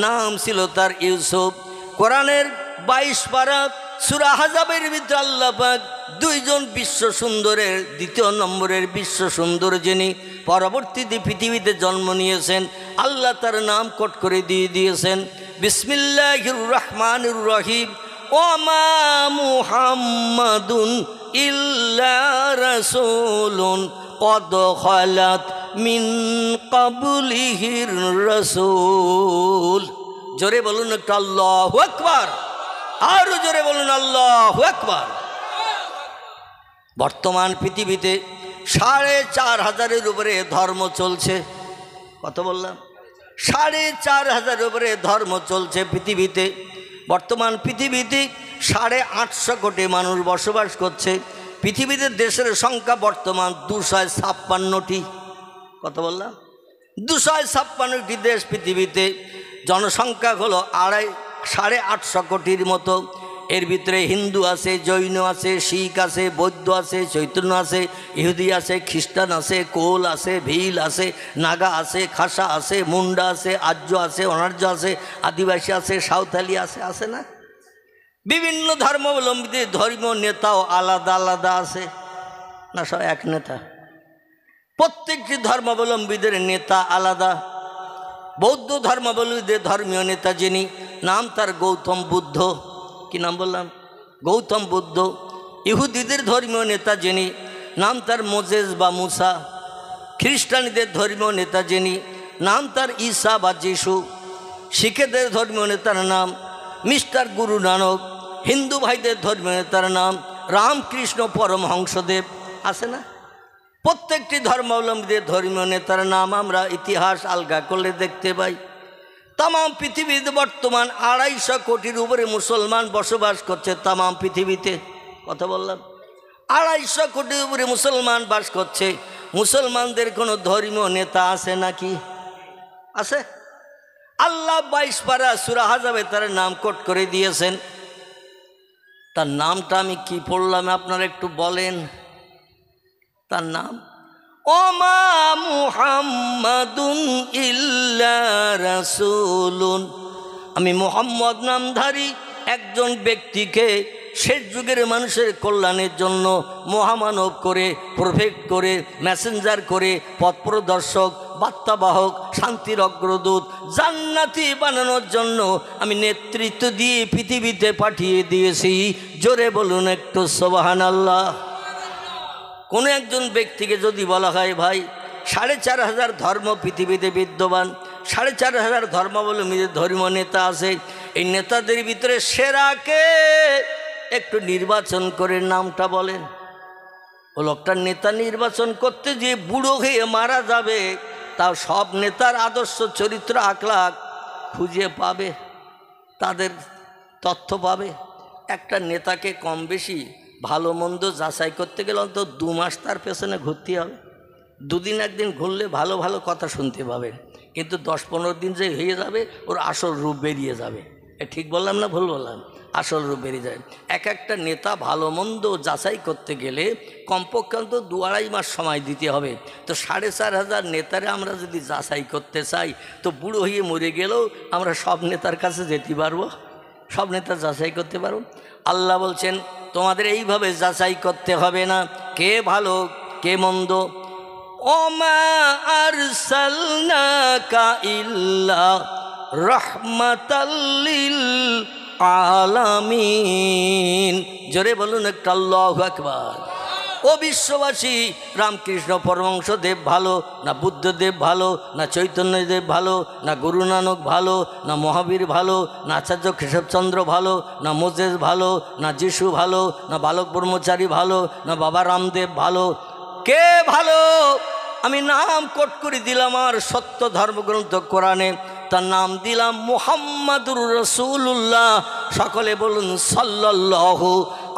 নাম ছিল তার ইউসুফ। কোরআনের 22 পারা সূরা আহজাবের ভিতরে আল্লাহ পাক দুইজন বিশ্ব সুন্দরের দ্বিতীয় নম্বরের বিশ্ব সুন্দর যিনি পরবর্তীতে পৃথিবীতে জন্ম নিয়েছেন, আল্লাহ তার নাম কোট করে দিয়েছেন বিসমিল্লাহির রহমানির রহিম। ওমা মুহাম্মাদুন ইল্লা রাসূলুন কদ খালাত মিন ক্বাবলিহির রাসূল। জোরে বলুন একটু আল্লাহু আকবার, আরো জোরে বলুন আল্লাহু আকবার। বর্তমান পৃথিবীতে 4500-এর উপরে ধর্ম চলছে। কত বললাম? 4500-এর উপরে ধর্ম চলছে পৃথিবীতে। বর্তমান পৃথিবীতে 850 কোটি মানুষ বসবাস করছে। পৃথিবীতে দেশের সংখ্যা বর্তমান 256টি। কত বললাম? 256টি দেশ পৃথিবীতে। জনসংখ্যা হলো 850 কোটির মতো। এর ভিতরে হিন্দু আছে, জৈন আছে, শিখ আছে, বৌদ্ধ আছে, চৈতন্য আছে, ইহুদি আছে, খ্রিস্টান আছে, কোল আছে, ভিল আছে, নাগা আছে, খাসা আছে, মুন্ডা আছে, আর্য আছে, অনার্য আছে, আদিবাসী আছে, সাঁওতালি আছে, আছে না? বিভিন্ন ধর্মাবলম্বীদের ধর্মীয় নেতাও আলাদা আলাদা আছে না? সব এক নেতা? প্রত্যেকটি ধর্মাবলম্বীদের নেতা আলাদা। বৌদ্ধ ধর্মাবলম্বীদের ধর্মীয় নেতা যিনি, নাম তার গৌতম বুদ্ধ। কি নাম বললাম? গৌতম বুদ্ধ। ইহুদিদের ধর্মীয় নেতা যিনি, নাম তার মোজেস বা মুসা। খ্রিস্টানদের ধর্মীয় নেতা যিনি, নাম তার ঈসা বা যিশু। শিখেদের ধর্মীয় নেতার নাম মিস্টার গুরু নানক। হিন্দু ভাইদের ধর্মীয় নেতার নাম রামকৃষ্ণ পরমহংসদেব। আছে না? প্রত্যেকটি ধর্মাবলম্বীদের ধর্মীয় নেতার নাম আমরা ইতিহাস আলগা করলে দেখতে পাই। তামাম পৃথিবীতে বর্তমান 250 কোটির উপরে মুসলমান বসবাস করছে তামাম পৃথিবীতে। কথা বললাম 250 কোটির উপরে মুসলমান বাস করছে। মুসলমানদের কোনো ধর্মীয় নেতা আছে নাকি? আছে? আল্লাহ 22 পারা সূরা আহজাবে তার নাম কোট করে দিয়েছেন। তার নামটা আমি কি পড়লাম আপনারা একটু বলেন। তার নাম ওমা মুহাম্মাদুন ইল্লা রাসূলুন। আমি মুহাম্মদ নামধারী একজন ব্যক্তিকে শেষ যুগের মানুষের কল্যাণের জন্য মহামানব করে, প্রফেট করে, মেসেঞ্জার করে, পথ প্রদর্শক, বার্তাবাহক, শান্তির অগ্রদূত, জান্নাতি বানানোর জন্য আমি নেতৃত্ব দিয়ে পৃথিবীতে পাঠিয়ে দিয়েছি। জোরে বলুন একটু সুবহানাল্লাহ। কোনো একজন ব্যক্তিকে যদি বলা হয় ভাই 4500 ধর্ম পৃথিবীতে বিদ্যমান, 4500 ধর্মাবলম্বীদের ধর্মীয় নেতা আছে, এই নেতাদের ভিতরে সেরাকে একটু নির্বাচন করে নামটা বলেন। ও লোকটার নেতা নির্বাচন করতে যে বুড়ো হয়ে মারা যাবে, তাও সব নেতার আদর্শ চরিত্র আখলাক খুঁজে পাবে, তাদের তথ্য পাবে। একটা নেতাকে কম বেশি ভালো মন্দ যাচাই করতে গেলে অন্তত 2 মাস তার পেছনে ঘুরতে হবে। 2 দিন একদিন ঘুরলে ভালো ভালো কথা শুনতে পাবেন, কিন্তু 10-15 দিন যে হয়ে যাবে ওর আসল রূপ বেরিয়ে যাবে। ঠিক বললাম না ভুল বললাম? আসল রূপ বেরিয়ে যায়। এক একটা নেতা ভালো মন্দ যাচাই করতে গেলে কমপক্ষে অন্তত 2-2.5 মাস সময় দিতে হবে। তো 4500 নেতারে আমরা যদি যাচাই করতে চাই, তো বুড়ো হয়ে মরে গেলেও আমরা সব নেতার কাছে যেতে পারবো, সব নেতা যাচাই করতে পারবো। আল্লাহ বলছেন তোমাদের এইভাবে যাচাই করতে হবে না কে ভালো কে মন্দ। ওমা আরসালনাকা ইল্লা রাহমাতাল লিল আলামিন। জোরে বলুন একটা আল্লাহু আকবার। ও বিশ্ববাসী, রামকৃষ্ণ পরমহংসদেব ভালো না বুদ্ধদেব ভালো না চৈতন্যদেব ভালো না গুরু নানক ভালো না মহাবীর ভালো না আচার্য কেশবচন্দ্র ভালো না মোজেস ভালো না যিশু ভালো না বালক ব্রহ্মচারী ভালো না বাবা রামদেব ভালো? কে ভালো? আমি নাম কোট করে দিলাম আর সত্য ধর্মগ্রন্থ কোরআনে, তার নাম দিলাম মুহাম্মাদুর রাসূলুল্লাহ। সকলে বলুন সাল্লাল্লাহু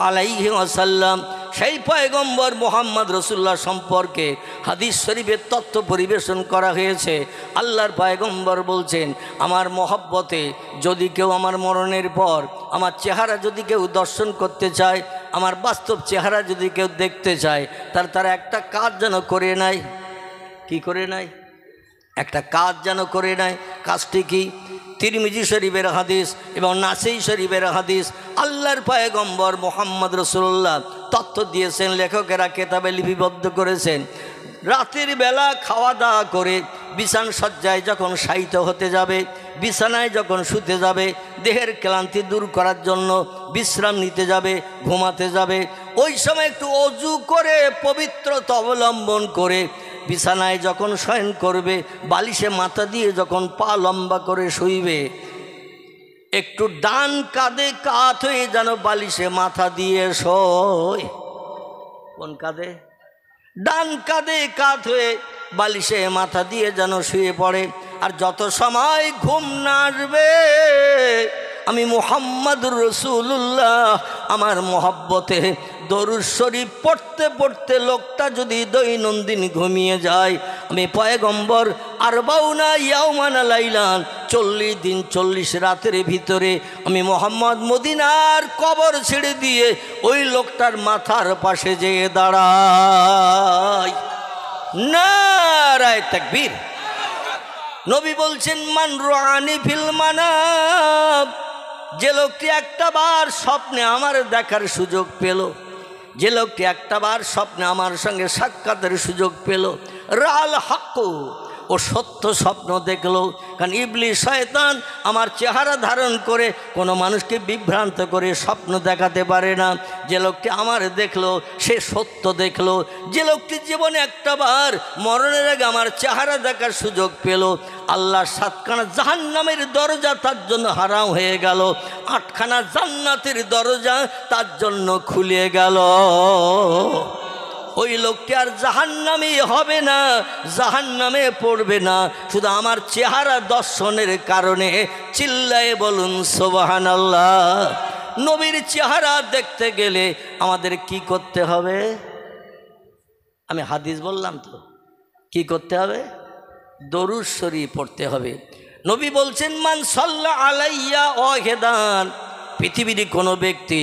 আলাইহি ওয়াসাল্লাম। সেই পয়গম্বর মুহাম্মদ রাসূলুল্লাহ সম্পর্কে হাদিস শরীফে তথ্য পরিবেশন করা হয়েছে। আল্লাহর পয়গম্বর বলছেন, আমার মহব্বতে যদি কেউ আমার মরণের পর আমার চেহারা যদি কেউ দর্শন করতে চায়, আমার বাস্তব চেহারা যদি কেউ দেখতে চায়, তারা একটা কাজ যেন করে নেয়। কি করে নেয়? একটা কাজ যেন করে নেয়। কাজটি কি? তিরমিজি শরীফের হাদিস এবং নাসাই শরীফের হাদিস। আল্লাহর পয়গম্বর মুহাম্মদ রাসূলুল্লাহ তথ্য দিয়েছেন, লেখকেরা কেতাবে লিপিবদ্ধ করেছেন। রাতের বেলা খাওয়া দাওয়া করে বিছান সজ্জায় যখন শায়িত হতে যাবে, বিছানায় যখন শুতে যাবে, দেহের ক্লান্তি দূর করার জন্য বিশ্রাম নিতে যাবে, ঘুমাতে যাবে, ওই সময় একটু অজু করে পবিত্রতা অবলম্বন করে বিছানায় যখন শয়ন করবে, বালিশে মাথা দিয়ে যখন পা লম্বা করে শুইবে, একটু ডান কাঁধে কাত হয়ে যেন বালিশে মাথা দিয়ে শোয়। কোন কাঁধে? ডান কাঁধে কাত হয়ে বালিশে মাথা দিয়ে যেন শুয়ে পড়ে। আর যত সময় ঘুম না আসবে, আমি মুহাম্মাদুর রাসূলুল্লাহ আমার মহব্বতে দরুদ শরীফ পড়তে পড়তে লোকটা যদি দৈনন্দিন ঘুমিয়ে যায়, আমি পয়গম্বর আরবাউনা ইয়াওমান লাইলান 40 দিন 40 রাতের ভিতরে আমি মুহাম্মদ মদিনার কবর ছেড়ে দিয়ে ওই লোকটার মাথার পাশে যেয়ে দাঁড়াই। নারায়ে তাকবীর। নবী বলছেন, মান রাআনি ফিল মানাম, যে লোকটি একটাবার স্বপ্নে আমার দেখার সুযোগ পেল, যে লোকটি একটাবার স্বপ্নে আমার সঙ্গে সাক্ষাতের সুযোগ পেল, রাল হাক্কু, ও সত্য স্বপ্ন দেখলো। কারণ ইবলিস শয়তান আমার চেহারা ধারণ করে কোনো মানুষকে বিভ্রান্ত করে স্বপ্ন দেখাতে পারে না। যে লোকটি আমার দেখলো সে সত্য দেখলো। যে লোকটি জীবনে একটাবার মরণের আগে আমার চেহারা দেখার সুযোগ পেল, আল্লাহ 7খানা জাহান্নামের দরজা তার জন্য হারাম হয়ে গেল, 8খানা জান্নাতের দরজা তার জন্য খুলে গেল। ওই লোকটি আর জাহান্নামী হবে না, জাহান্নামে পড়বে না, শুধু আমার চেহারা দর্শনের কারণে। চিল্লায়ে বলুন সুবহানাল্লাহ। নবীর চেহারা দেখতে গেলে আমাদের কি করতে হবে? আমি হাদিস বললাম তো, কি করতে হবে? দরুদ শরীফ পড়তে হবে। নবী বলছেন, মান সাল্লা আলাইয়া ওয়াহিদান, পৃথিবীর কোনো ব্যক্তি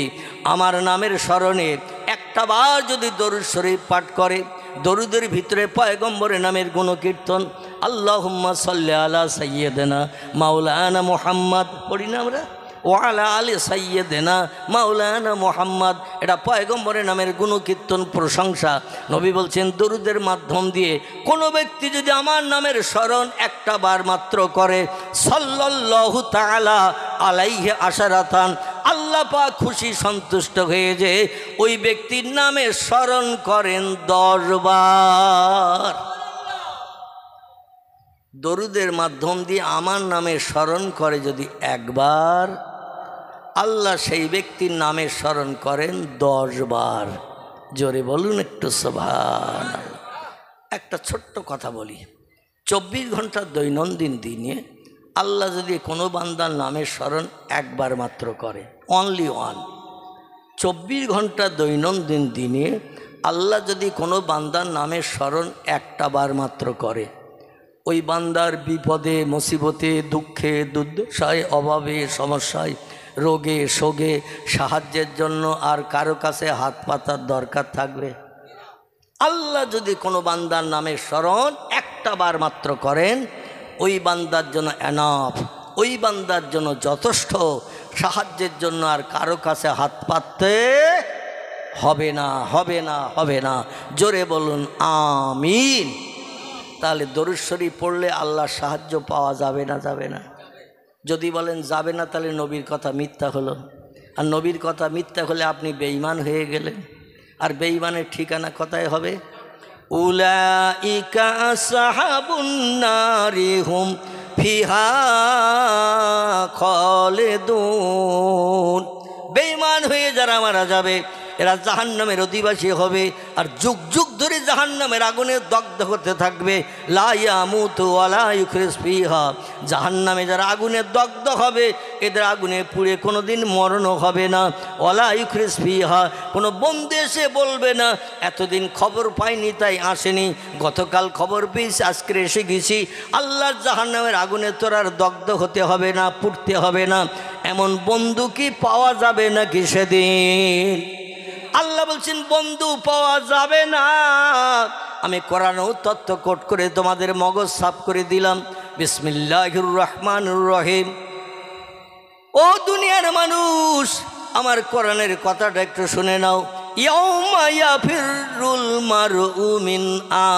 আমার নামের স্মরণে একটাবার যদি দরুদ শরীফ পাঠ করে, দরুদের ভিতরে পয়গম্বরের নামের গুণকীর্তন, আল্লাহুম্মা সাল্লি আলা সাইয়্যিদিনা মাওলানা মুহাম্মদ পড়ি না আমরা, ওয়ালা আলি সাইয়্যিদিনা মাওলানা মুহাম্মদ, এটা পয়গম্বরের নামের গুণকীর্তন, প্রশংসা। নবী বলছেন, দরুদের মাধ্যম দিয়ে কোনো ব্যক্তি যদি আমার নামের স্মরণ একটাবার মাত্র করে, সাল্লাল্লাহু তাআলা আলাইহি আশারাতান, আল্লাহ পাক খুশি সন্তুষ্ট হয়ে যে ওই ব্যক্তির নামে স্মরণ করেন 10 বার। দরুদের মাধ্যম দিয়ে আমার নামে স্মরণ করে যদি একবার, আল্লাহ সেই ব্যক্তির নামে স্মরণ করেন 10 বার। জোরে বলুন একটু সুবহানাল্লাহ। একটা ছোট্ট কথা বলি, 24 ঘন্টার দৈনন্দিন দিনে আল্লাহ যদি কোনো বান্দার নামের স্মরণ একবার মাত্র করে, অনলি ওয়ান, 24 ঘন্টা দৈনন্দিন দিনে আল্লাহ যদি কোনো বান্দার নামের স্মরণ একটা বার মাত্র করে, ওই বান্দার বিপদে মুসিবতে দুঃখে দুর্দশায় অভাবে সমস্যায় রোগে শোকে সাহায্যের জন্য আর কারো কাছে হাত পাতার দরকার থাকবে? আল্লাহ যদি কোনো বান্দার নামের স্মরণ একটা বার মাত্র করেন, ওই বান্দার জন্য এনাফ, ওই বান্দার জন্য যথেষ্ট, সাহায্যের জন্য আর কারো কাছে হাত পাততে হবে না, হবে না, হবে না। জোরে বলুন আমিন। তাহলে দরুদ শরীফ পড়লে আল্লাহর সাহায্য পাওয়া যাবে না? যাবে না? যদি বলেন যাবে না, তাহলে নবীর কথা মিথ্যা হলো, আর নবীর কথা মিথ্যা হলে আপনি বেঈমান হয়ে গেলেন। আর বেঈমানের ঠিকানা কোথায় হবে? উলাইকা আসহাবুন নারি হুম ফিহা খালিদুন। বেঈমান হয়ে যারা মারা যাবে এরা জাহান্নামের অধিবাসী হবে, আর যুগ যুগ ধরে জাহান্নামের আগুনে দগ্ধ হতে থাকবে। লা ইয়ামুতু ওয়া লা ইউখরিজ ফিহা। জাহান্নামে যারা আগুনে দগ্ধ হবে এদের আগুনে পুড়ে কোনো দিন মরণও হবে না। ওয়া লা ইউখরিজ ফিহা, কোনো বন্ধু এসে বলবে না এতদিন খবর পাইনি তাই আসেনি, গতকাল খবর পেয়েছি আজকে এসে গেছি। আল্লাহর জাহান্নামের আগুনে তোর আর দগ্ধ হতে হবে না, পুড়তে হবে না, এমন বন্ধু কি পাওয়া যাবে নাকি সেদিন? আল্লাহ বলছেন বন্ধু পাওয়া যাবে না। আমি কোরআন ও তত্ত্ব কোট করে তোমাদের মগজ সাফ করে দিলাম। বিসমিল্লাহির রহমানির রহিম। ও দুনিয়ার মানুষ, আমার কোরআনের কথাটা একটু শুনে নাও। ইয়াউমা ইয়াফিরুল মারউ মিন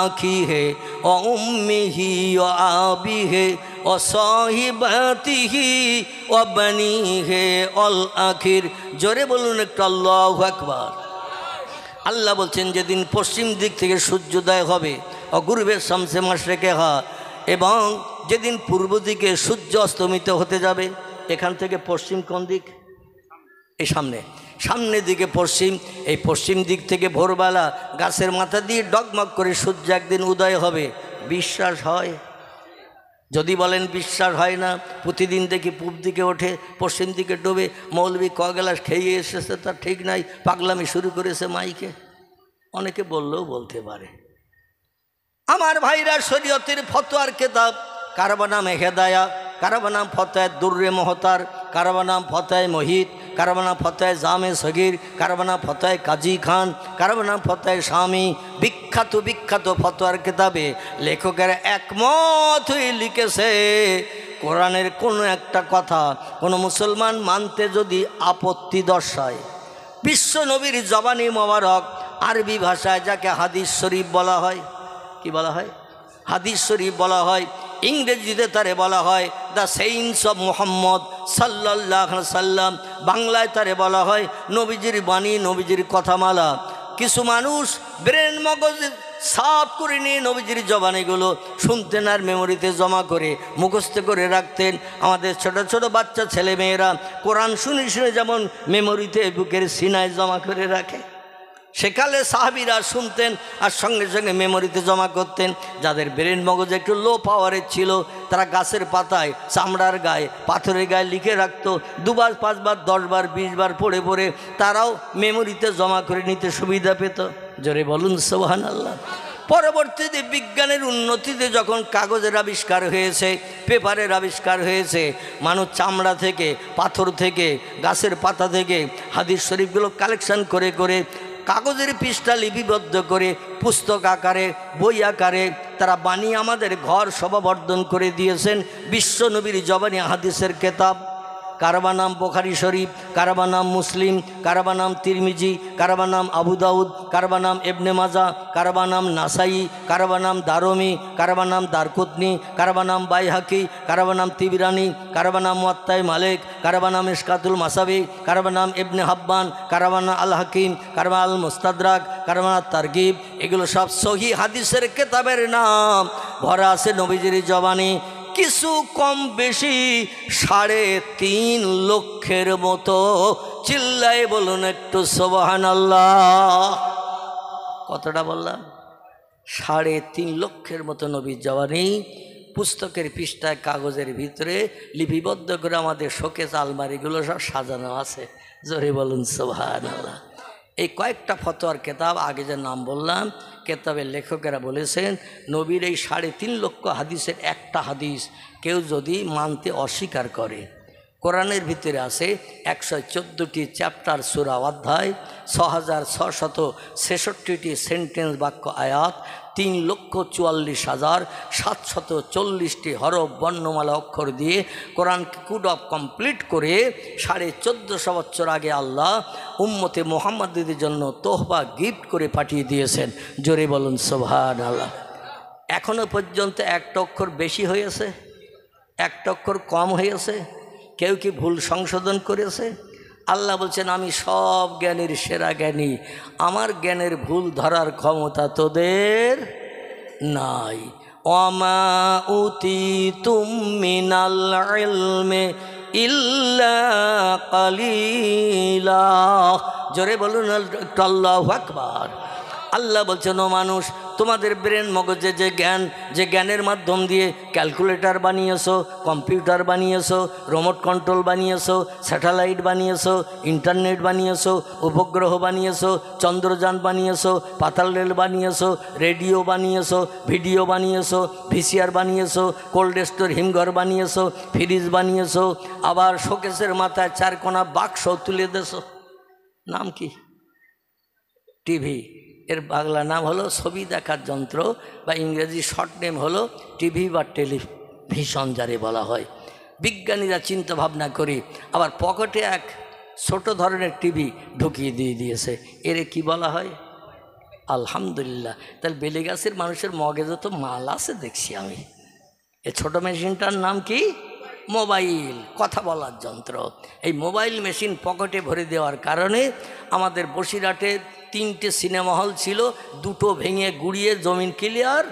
আখিহি ওয়া উম্মিহি ওয়া আবিহি ওয়া সাহিবাতিহি ওয়া বানিহি আল আখির। জোরে বলুন একটু আল্লাহু আকবার। আল্লাহ বলছেন যেদিন পশ্চিম দিক থেকে সূর্যোদয় হবে, অগুরবে শামসে মাশরিকে হা, এবং যেদিন পূর্ব দিকে সূর্য অস্তমিত হতে যাবে। এখান থেকে পশ্চিম কোন দিক? এই সামনের দিকে পশ্চিম। এই পশ্চিম দিক থেকে ভোরবেলা গাছের মাথা দিয়ে ডগমগ করে সূর্য একদিন উদয় হবে। বিশ্বাস হয়? যদি বলেন বিশ্বাস হয় না, প্রতিদিন দেখি পূব দিকে ওঠে পশ্চিম দিকে ডোবে, মৌলবি ক গ্লাস খেয়ে এসেছে তার ঠিক নাই, পাগলামি শুরু করেছে মাইকে। অনেকে বললেও বলতে পারে। আমার ভাইরা, শরীয়তের ফতোয়ার কিতাব কারবা নাম হেদায়া, কারবা নাম ফতোয়া দুর্রে মহতার, কারবা নাম ফতোয়া মহিত, কারবা নাম ফতোয়া জামে সগীর, কারবা নাম ফতোয়া কাজী খান, কারবা নাম ফতোয়া স্বামী। বিখ্যাত বিখ্যাত ফতোয়ার কিতাবে লেখকেরা একমত হয়ে লিখেছে কোরআনের কোনো একটা কথা কোনো মুসলমান মানতে যদি আপত্তি দর্শায়, বিশ্ব নবীর জবানি মোবারক আরবি ভাষায় যাকে হাদিস শরীফ বলা হয়, কি বলা হয়? হাদিস শরীফ বলা হয়। ইংরেজিতে তারে বলা হয় দ্য সেইন্স অফ মুহাম্মদ সাল্লাল্লাহু আলাইহি সাল্লাম। বাংলায় তারে বলা হয় নবীজির বাণী, নবীজির কথামালা। কিছু মানুষ ব্রেন মগজ সাফ করে নিয়ে নবীজির জবানিগুলো শুনতেন আর মেমোরিতে জমা করে মুখস্থ করে রাখতেন। আমাদের ছোট ছোট বাচ্চা ছেলে মেয়েরা কোরআন শুনে শুনে যেমন মেমোরিতে বুকের সিনায় জমা করে রাখে, সেকালে সাহাবীরা শুনতেন আর সঙ্গে সঙ্গে মেমোরিতে জমা করতেন। যাদের ব্রেন মগজ একটু লো পাওয়ারের ছিল তারা গাছের পাতায়, চামড়ার গায়ে, পাথরের গায়ে লিখে রাখতো। 2 বার 5 বার 10 বার 20 বার পড়ে পড়ে তারাও মেমোরিতে জমা করে নিতে সুবিধা পেত। জোরে বলুন সুবহানাল্লাহ। পরবর্তীতে বিজ্ঞানের উন্নতিতে যখন কাগজের আবিষ্কার হয়েছে, পেপারের আবিষ্কার হয়েছে, মানুষ চামড়া থেকে, পাথর থেকে, গাছের পাতা থেকে হাদিস শরীফগুলো কালেকশন করে করে কাগজের পৃষ্ঠা লিপিবদ্ধ করে পুস্তক আকারে, বই আকারে তারা বানিয়ে আমাদের ঘর শোভাবর্ধন করে দিয়েছেন। বিশ্ব নবীর জবানি হাদিসের কেতাব। কারবা নাম বুখারী শরীফ, কারবা নাম মুসলিম, কারবা নাম তিরমিজি, কারবা নাম আবু দাউদ, কারবা নাম ইবনে মাজা, কারবা নাম নাসাই, কারবা নাম দারমি, কারবা নাম দারকুতনি, কারবা নাম বাইহাকি, কারবা নাম তিবরানি, কারবা নাম মুয়াত্তায়ে মালিক, কারবা নাম ইশকাতুল মাসাবি, কারবা নাম ইবনে হাব্বান, কারবা নাম আল হাকিম, কারবা আল মুস্তাদরাক, কারবা নাম তারগিব। এগুলো সব সহিহ হাদিসের কেতাবের নাম। ভরা আছে নবীজির জবানি। কিছু কম বেশি 3.5 লক্ষের মতো। চিল্লায় বলুন একটু সুবহানাল্লাহ। কতটা বললাম? 3.5 লক্ষের মতো নবীর জবানি পুস্তকের পৃষ্ঠায় কাগজের ভিতরে লিপিবদ্ধ করে আমাদের শোকেস আলমারিগুলো সব সাজানো আছে। জোরে বলুন সুবহানাল্লাহ। এই কয়েকটা ফতোয়ার কেতাব, আগে যে নাম বললাম, কেতাবের লেখকেরা বলেছেন নবীর এই 3.5 লক্ষ হাদিসের একটা হাদিস কেউ যদি মানতে অস্বীকার করে, কোরআনের ভিতরে আছে 114টি চ্যাপ্টার, সূরা, অধ্যায়, 6666টি সেন্টেন্স, বাক্য, আয়াত, 3,44,740টি হরফ, বর্ণমালা, অক্ষর দিয়ে কোরআনকে কুড অফ কমপ্লিট করে 1450 বছর আগে আল্লাহ উম্মতে মুহাম্মাদীদের জন্য তোহবা গিফট করে পাঠিয়ে দিয়েছেন। জোরে বলুন সুবহানাল্লাহ। এখনও পর্যন্ত একটা অক্ষর বেশি হয়েছে, একটা অক্ষর কম হয়েছে, কেউ কি ভুল সংশোধন করেছে? আল্লাহ বলছেন আমি সব জ্ঞানীর সেরা জ্ঞানী, আমার জ্ঞানের ভুল ধরার ক্ষমতা তোদের নাই। ওমা উতিতুম মিনাল ইলমি ইল্লা কালিলা। জোরে বলুন আল্লাহু আকবার। আল্লাহ বলছেন ও মানুষ, তোমাদের ব্রেন মগজে যে জ্ঞান, যে জ্ঞানের মাধ্যম দিয়ে ক্যালকুলেটর বানিয়েছো, কম্পিউটার বানিয়েছো, রিমোট কন্ট্রোল বানিয়েছো, স্যাটেলাইট বানিয়েছো, ইন্টারনেট বানিয়েছো, উপগ্রহ বানিয়েছো, চন্দ্রযান বানিয়েছো, পাতাল রেল বানিয়েছো, রেডিও বানিয়েছো, ভিডিও বানিয়েছো, ভিসিআর বানিয়েছো, কোল্ড স্টোর হিমঘর বানিয়েছো, ফ্রিজ বানিয়েছো, আবার শোকেসের মাথায় চারকোনা বাক্স তুলে দেছো। নাম কি? টিভি। এর বাংলা নাম হলো ছবি দেখার যন্ত্র, বা ইংরেজি শর্ট নেম হলো টিভি বা টেলিভিশন যারে বলা হয়। বিজ্ঞানীরা চিন্তা ভাবনা করে আবার পকেটে এক ছোট ধরনের টিভি ঢুকিয়ে দিয়ে দিয়েছে। এরে কি বলা হয়? আলহামদুলিল্লাহ। তাহলে বেলেগাছের মানুষের মগজে তো মাল আছে দেখছি আমি। এই ছোট মেশিনটার নাম কি? মোবাইল, কথা বলার যন্ত্র। এই মোবাইল মেশিন পকেটে ভরে দেওয়ার কারণে আমাদের বসিরহাটে 3টে সিনেমা হল ছিল, 2টো ভেঙে গুড়িয়ে জমিন ক্লিয়ার,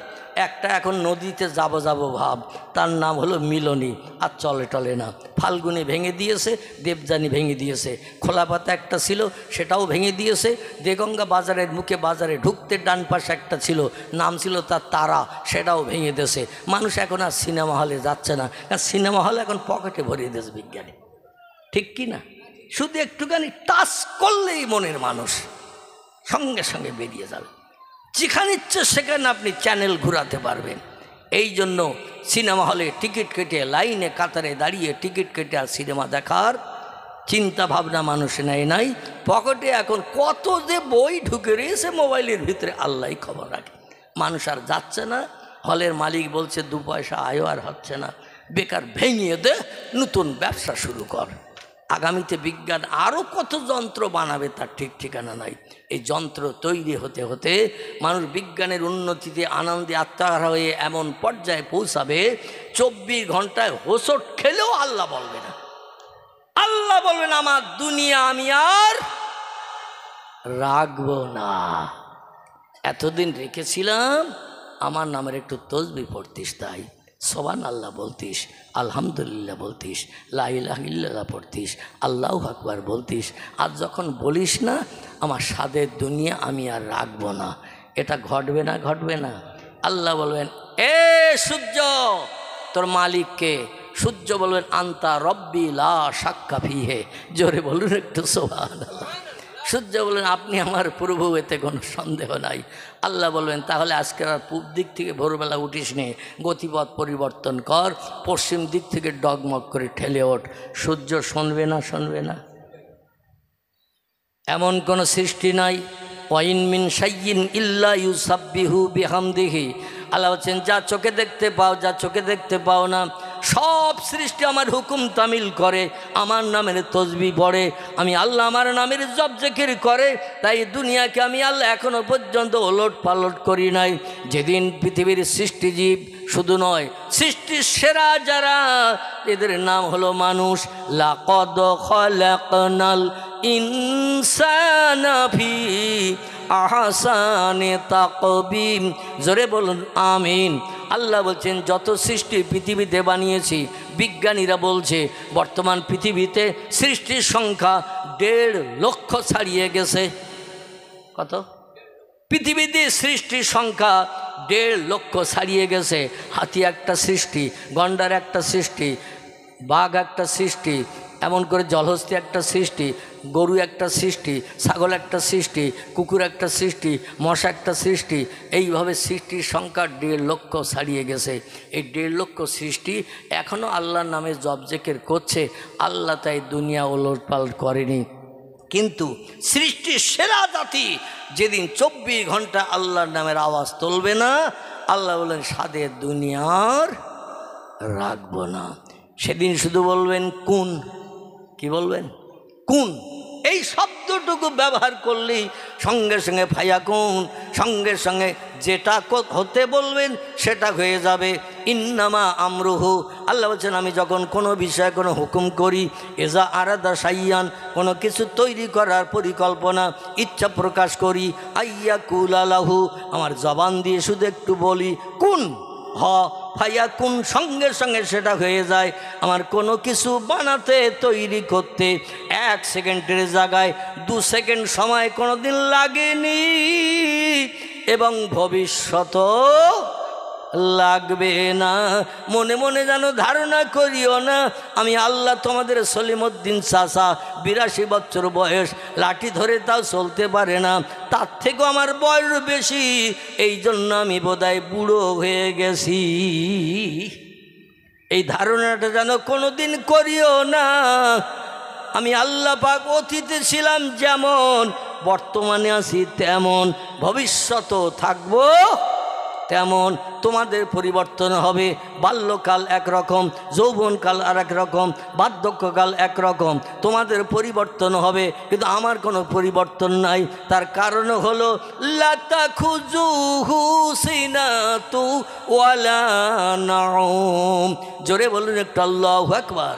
একটা এখন নদীতে যাব ভাব, তার নাম হলো মিলনী, আর চলে টলে না। ফাল্গুনি ভেঙে দিয়েছে, দেবযানী ভেঙে দিয়েছে, খোলাপাতা একটা ছিল সেটাও ভেঙে দিয়েছে, দেগঙ্গা বাজারের মুখে বাজারে ঢুকতে ডান পাশে একটা ছিল, নাম ছিল তার তারা, সেটাও ভেঙে দিয়েছে। মানুষ এখন আর সিনেমা হলে যাচ্ছে না, কারণ সিনেমা হল এখন পকেটে ভরিয়ে দিয়েছে বিজ্ঞানী। ঠিক কি না? শুধু একটুখানি টাচ করলেই মনের মানুষ সঙ্গে সঙ্গে বেরিয়ে যাবে, যেখানে ইচ্ছে সেখানে আপনি চ্যানেল ঘুরাতে পারবেন। এই জন্য সিনেমা হলে টিকিট কেটে লাইনে কাতারে দাঁড়িয়ে টিকিট কেটে আর সিনেমা দেখার চিন্তা ভাবনা মানুষ নাই। পকেটে এখন কত যে বই ঢুকে রয়েছে মোবাইলের ভিতরে আল্লাহই খবর রাখে। মানুষ আর যাচ্ছে না, হলের মালিক বলছে 2 পয়সা আয়ও আর হচ্ছে না, বেকার ভেঙিয়ে দে, নতুন ব্যবসা শুরু কর। আগামীতে বিজ্ঞান আরও কত যন্ত্র বানাবে তার ঠিক ঠিকানা নাই। এই যন্ত্র তৈরি হতে হতে মানুষ বিজ্ঞানের উন্নতিতে আনন্দে আত্মহারা হয়ে এমন পর্যায়ে পৌঁছাবে 24 ঘন্টায় হোঁচট খেলেও আল্লাহ বলবে না। আল্লাহ বলবেন আমার দুনিয়া আমি আর রাখবো না। এতদিন রেখেছিলাম আমার নামের একটু তসবিহ পড়তিস, তাই সোবান আল্লাহ বলতিস, আলহামদুলিল্লাহ বলতিস, লা ইলাহা ইল্লাল্লাহ পড়তিস, আল্লাহু আকবার বলতিস। আর যখন বলিস না আমার স্বাদের দুনিয়া আমি আর রাখবো না, এটা ঘটবে না? ঘটবে না? আল্লাহ বলবেন এ সূর্য তোর মালিককে। সূর্য বলবেন আন্তা রব্বি লা শাক্কা ফিহে। জোরে বলুন একটু সুবহানাল্লাহ। সূর্য বললেন আপনি আমার প্রভু, এতে কোনো সন্দেহ নাই। আল্লাহ বলবেন তাহলে আজকে আর পূব দিক থেকে ভোরবেলা উঠিস নে, গতিপথ পরিবর্তন কর, পশ্চিম দিক থেকে ডগমগ করে ঠেলে ওঠ। সূর্য শুনবে না? শুনবে না? এমন কোনো সৃষ্টি নাই। ওয়াইন মিন শাইইন ইল্লা ইউসাব্বিহু বিহামদিহি। আল্লাহ বলছেন যা চোখে দেখতে পাও, যা চোখে দেখতে পাও না, সব সৃষ্টি আমার হুকুম তামিল করে, আমার নামের তসবিহ পড়ে, আমি আল্লাহ আমার নামের জপ জিকির করে। তাই দুনিয়াকে আমি আল্লাহ এখনো পর্যন্ত ওলট পালট করি নাই। যেদিন পৃথিবীর সৃষ্টিজীব শুধু নয়, সৃষ্টির সেরা যারা, এদের নাম হলো মানুষ। লাকাদ খালাকনাল ইনসানা ফি আহসানে তাকবীম। জোরে বলুন আমিন। আল্লাহ বলছেন যত সৃষ্টি পৃথিবীতে বানিয়েছি, বিজ্ঞানীরা বলছে বর্তমান পৃথিবীতে সৃষ্টির সংখ্যা 1.5 লক্ষ ছাড়িয়ে গেছে। কত? পৃথিবীতে সৃষ্টির সংখ্যা 1.5 লক্ষ ছাড়িয়ে গেছে। হাতি একটা সৃষ্টি, গন্ডার একটা সৃষ্টি, বাঘ একটা সৃষ্টি, এমন করে জলহস্তি একটা সৃষ্টি, গরু একটা সৃষ্টি, ছাগল একটা সৃষ্টি, কুকুর একটা সৃষ্টি, মশা একটা সৃষ্টি। এইভাবে সৃষ্টির সংখ্যা 1.5 লক্ষ ছাড়িয়ে গেছে। এই 1.5 লক্ষ সৃষ্টি এখনও আল্লাহর নামে জপ জিকির করছে। আল্লাহ তাই দুনিয়া ওলটপালট করেনি। কিন্তু সৃষ্টির সেরা জাতি যেদিন 24 ঘন্টা আল্লাহর নামের আওয়াজ তুলবে না, আল্লাহ বলেন স্বাদের দুনিয়ার রাখবো না। সেদিন শুধু বলবেন কুন। কি বলবেন? কুন। এই শব্দটুকু ব্যবহার করলেই সঙ্গে সঙ্গে ফায়াকুন, সঙ্গে সঙ্গে যেটা হতে বলবেন সেটা হয়ে যাবে। ইন্নামা আমরুহু, আল্লাহ বলছেন আমি যখন কোনো বিষয়ে কোনো হুকুম করি, এজা আরাদা সাইয়ান, কোনো কিছু তৈরি করার পরিকল্পনা ইচ্ছা প্রকাশ করি, আইয়া কুলালাহু, আমার জবান দিয়ে শুধু একটু বলি কুন হ ফাইয়া কুন, সঙ্গে সঙ্গে সেটা হয়ে যায়। আমার কোনো কিছু বানাতে তৈরি করতে 1 সেকেন্ডের জায়গায় 2 সেকেন্ড সময় কোনো দিন লাগেনি, এবং ভবিষ্যতও লাগবে না। মনে মনে যেন ধারণা করিও না আমি আল্লাহ তোমাদের সলিমউদ্দিন চাচা 82 বছর বয়স, লাঠি ধরে তাও চলতে পারে না, তার থেকেও আমার বয়স বেশি, এই জন্য আমি বোধহয় বুড়ো হয়ে গেছি। এই ধারণাটা যেন কোনোদিন করিও না। আমি আল্লাহ পাক অতীতে ছিলাম যেমন, বর্তমানে আছি তেমন, ভবিষ্যতও থাকবো তেমন। তোমাদের পরিবর্তন হবে। বাল্যকাল একরকম, যৌবনকাল আর এক রকম, বার্ধক্যকাল একরকম। তোমাদের পরিবর্তন হবে, কিন্তু আমার কোনো পরিবর্তন নাই। তার কারণ হলো লাতা খুজুহু সিনাতু ওয়ালা নাউম। জোরে বলুন একটু আল্লাহু আকবার।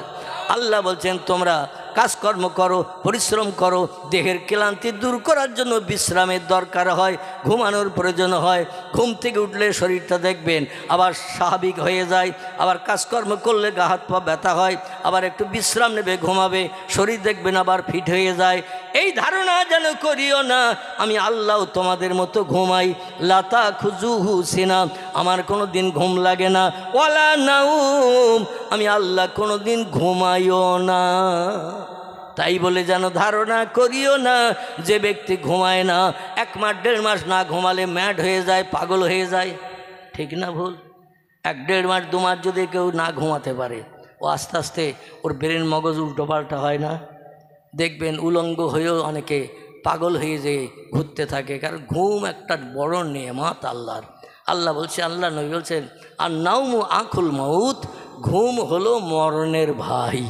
আল্লাহ বলছেন তোমরা কাজকর্ম করো, পরিশ্রম করো, দেহের ক্লান্তি দূর করার জন্য বিশ্রামের দরকার হয়, ঘুমানোর প্রয়োজন হয়। ঘুম থেকে উঠলে শরীরটা দেখবেন আবার স্বাভাবিক হয়ে যায়, আবার কাজকর্ম করলে গা হাত পা ব্যথা হয়, আবার একটু বিশ্রাম নেবে, ঘুমাবে, শরীর দেখবেন আবার ফিট হয়ে যায়। এই ধারণা যেন করিও না আমি আল্লাহ তোমাদের মতো ঘুমাই। লাতা খুজুহু সিনা, আমার কোনো দিন ঘুম লাগে না। ওয়ালা নাউম, আমি আল্লাহ কোনো দিন ঘুমাইও না। তাই বলে যেন ধারণা করিও না যে ব্যক্তি ঘুমায় না, 1 মাস 1.5 মাস না ঘুমালে ম্যাড হয়ে যায়, পাগল হয়ে যায়। ঠিক না ভুল? 1 1.5 মাস 2 মাস যদি কেউ না ঘুমাতে পারে, ও আস্তে আস্তে ওর ব্রেন মগজ উল্টোপাল্টা হয় না? দেখবেন উলঙ্গ হয়েও অনেকে পাগল হয়ে যেয়ে ঘুরতে থাকে, কারণ ঘুম একটা বড় নেয়ামত আল্লাহর। আল্লাহ বলছে, আল্লাহ নবী বলছেন, আর নাউমু আখুল মাউত, ঘুম হলো মরণের ভাই।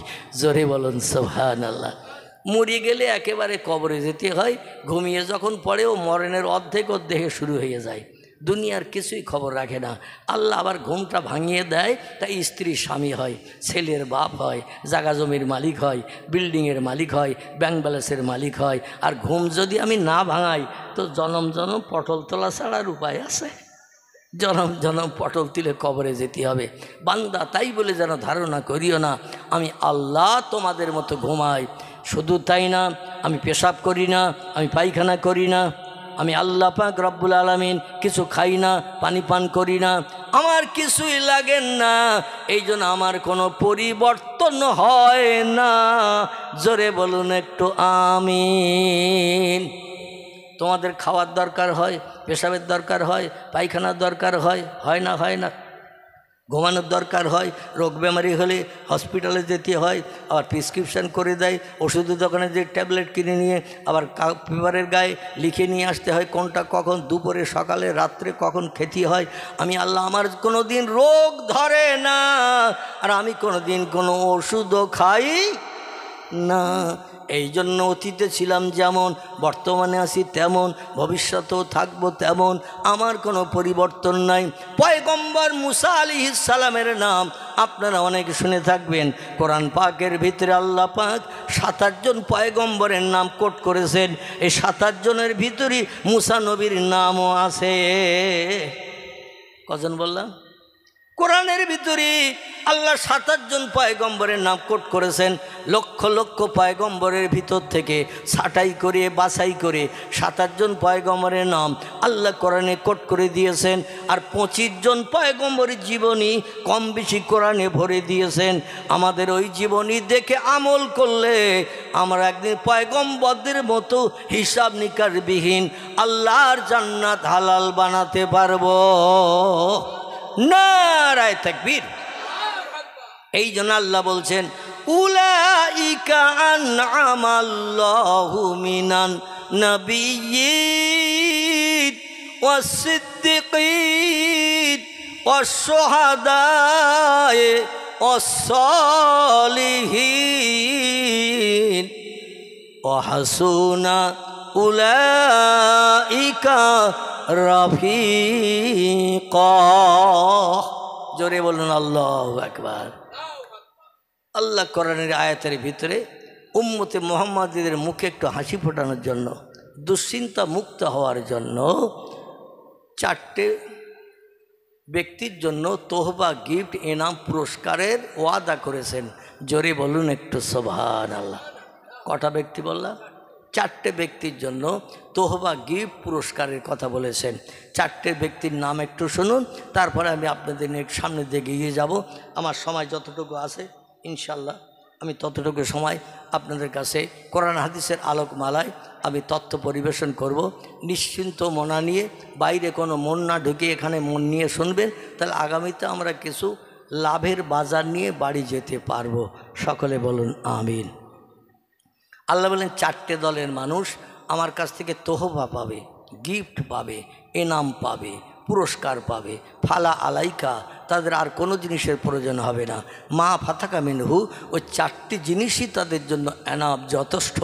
জোরে বলুন সুবহানাল্লাহ। মরিয়ে গেলে একেবারে কবরে যেতে হয়, ঘুমিয়ে যখন পড়েও মরণের অর্ধেক দেহে শুরু হয়ে যায়, দুনিয়ার কিছুই খবর রাখে না। আল্লাহ আবার ঘুমটা ভাঙিয়ে দেয়, তাই স্ত্রীর স্বামী হয়, ছেলের বাপ হয়, জাগা জমির মালিক হয়, বিল্ডিংয়ের মালিক হয়, ব্যাংক ব্যালেন্সের মালিক হয়। আর ঘুম যদি আমি না ভাঙাই তো জনম জনম পটল তোলা ছাড়ার উপায় আছে? জনম জনম পটল তুলে কবরে যেতে হবে বান্দা। তাই বলে যেন ধারণা করিও না আমি আল্লাহ তোমাদের মতো ঘুমাই। শুধু তাই না, আমি পেশাব করি না, আমি পায়খানা করি না, আমি আল্লাহ পাক রব্বুল আলামিন কিছু খাই না, পানি পান করি না, আমার কিছুই লাগেন না, এই জন্য আমার কোনো পরিবর্তন হয় না। জোরে বলুন একটু আমিন। তোমাদের খাওয়ার দরকার হয়, পেশাবের দরকার হয়, পায়খানার দরকার হয়, হয় না? হয় না? ঘুমানোর দরকার হয়, রোগ বেমারি হলে হসপিটালে যেতে হয়, আবার প্রেসক্রিপশান করে দেয়, ওষুধের দোকানে যে ট্যাবলেট কিনে নিয়ে আবার পেপারের গায়ে লিখে নিয়ে আসতে হয় কোনটা কখন, দুপুরে, সকালে, রাত্রে কখন খেতে হয়। আমি আল্লাহ, আমার কোনো দিন রোগ ধরে না, আর আমি কোনো দিন কোনো ওষুধও খাই না। এই জন্য অতীতে ছিলাম যেমন, বর্তমানে আছি তেমন, ভবিষ্যতেও থাকবো তেমন, আমার কোনো পরিবর্তন নাই। পয়গম্বর মুসা আলাইহিস সালামের নাম আপনারা অনেকে শুনে থাকবেন। কোরআন পাকের ভিতরে আল্লাহ পাক 27 জন পয়গম্বরের নাম কোট করেছেন। এই 27 জনের ভিতরে মুসা নবীর নামও আছে। কজন বললাম? কোরআনের ভিতরে আল্লাহ 27 জন পয়গম্বরের নাম কোট করেছেন। লক্ষ লক্ষ পয়গম্বরের ভিতর থেকে ছাঁটাই করে বাছাই করে 27 জন পয়গম্বরের নাম আল্লাহ কোরআনে কোট করে দিয়েছেন। আর 25 জন পয়গম্বরের জীবনী কম বেশি কোরআনে ভরে দিয়েছেন। আমাদের ওই জীবনী দেখে আমল করলে আমরা একদিন পয়গম্বরদের মতো হিসাব নিকাশবিহীন আল্লাহর জান্নাত হালাল বানাতে পারবো। নারায়ে তাকবীর। এই জন্য আল্লাহ বলছেন, উলাইকা আনআমাল্লাহু মিনান নাবিয়্যিন ওয়াস-সিদ্দীকিন ওয়াস-শুহাদায়ে ওয়াস-সালিহিন ওয়া হাসুনা উলাইকা রাফিকা। জোরে বলুন আল্লাহু আকবার। আল্লাহ কোরআনের আয়াতের ভিতরে উম্মতে মুহাম্মাদীদের মুখে একটু হাসি ফোটানোর জন্য, দুশ্চিন্তা মুক্ত হওয়ার জন্য 4টে ব্যক্তির জন্য তোহবা, গিফট, এনাম, পুরস্কারের ওয়াদা করেছেন। জোরে বলুন একটু সুবহানাল্লাহ। কটা ব্যক্তি বললাম? 4টে ব্যক্তির জন্য তোহবা, গিফট, পুরস্কারের কথা বলেছেন। 4টে ব্যক্তির নাম একটু শুনুন, তারপরে আমি আপনাদের নিয়ে সামনের দিকে এগিয়ে যাব। আমার সময় যতটুকু আছে ইনশাল্লাহ আমি ততটুকু সময় আপনাদের কাছে কোরআন হাদিসের আলোকমালায় আমি তথ্য পরিবেশন করব। নিশ্চিন্ত মনা নিয়ে, বাইরে কোনো মন না ঢুকে এখানে মন নিয়ে শুনবেন, তাহলে আগামীতে আমরা কিছু লাভের বাজার নিয়ে বাড়ি যেতে পারবো। সকলে বলুন আমিন। আল্লাহ বলেন 4টে দলের মানুষ আমার কাছ থেকে তোহবা পাবে, গিফট পাবে, এনাম পাবে, পুরস্কার পাবে। ফালা আলাইকা, তাদের আর কোনো জিনিসের প্রয়োজন হবে না। মা ফাতাকা মিনহু, ওই 4টি জিনিসই তাদের জন্য এনাম, যথেষ্ট।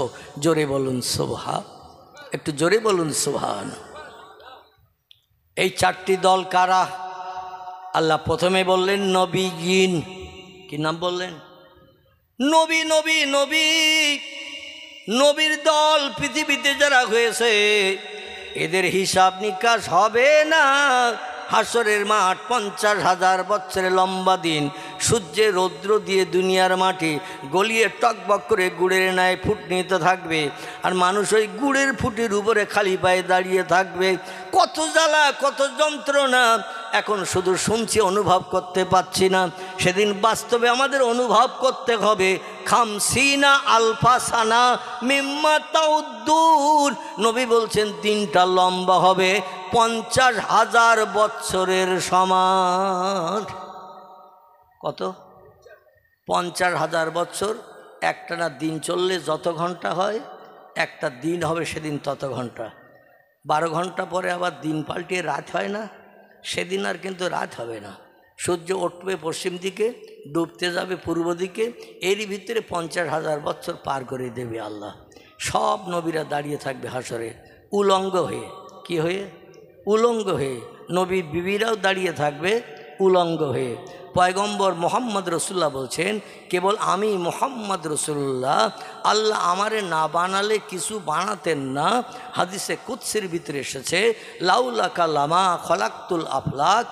জোরে বলুন সুবহান, একটু জোরে বলুন সুবহান। এই 4টি দল কারা? আল্লাহ প্রথমে বললেন নবীগিন। কি নাম বললেন? নবী, নবী, নবী। নবীর দল পৃথিবীতে যারা হয়েছে এদের হিসাব নিকাশ হবে না। হাসরের মাঠ 50,000 বছরের লম্বা দিন, সূর্যের রৌদ্র দিয়ে দুনিয়ার মাটি গলিয়ে টকবক করে গুড়ের ন্যায় ফুট নিতে থাকবে, আর মানুষ ওই গুড়ের ফুটির উপরে খালি পায়ে দাঁড়িয়ে থাকবে। কত জ্বালা, কত যন্ত্রণা, এখন শুধু শুনছি, অনুভব করতে পাচ্ছি না। সেদিন বাস্তবে আমাদের অনুভব করতে হবে। খামসিনা আলফাসানা মিম্মা তাউদ্দুন, নবী বলছেন দিনটা লম্বা হবে 50,000 বছরের সমান। কত? 50,000 বছর। একটানা দিন চললে যত ঘন্টা হয়, একটা দিন হবে সেদিন তত ঘন্টা। 12 ঘন্টা পরে আবার দিন পাল্টিয়ে রাত হয় না? সেদিন আর কিন্তু রাত হবে না। সূর্য উঠবে পশ্চিম দিকে, ডুবতে যাবে পূর্ব দিকে, এরই ভিতরে 50,000 বছর পার করে দেবে আল্লাহ। সব নবীরা দাঁড়িয়ে থাকবে হাসরে উলঙ্গ হয়ে। কি হয়ে? উলঙ্গ হয়ে। নবী বিবিরাও দাঁড়িয়ে থাকবে উলঙ্গ হয়ে। পয়গম্বর মোহাম্মদ রসুল্লাহ বলছেন, কেবল আমি মোহাম্মদ রসুল্লাহ, আল্লাহ আমারে না বানালে কিছু বানাতেন না। হাদিসে কুদসির ভিতরে এসেছে, লাউলাকা লামা খলাকতুল আফলাক,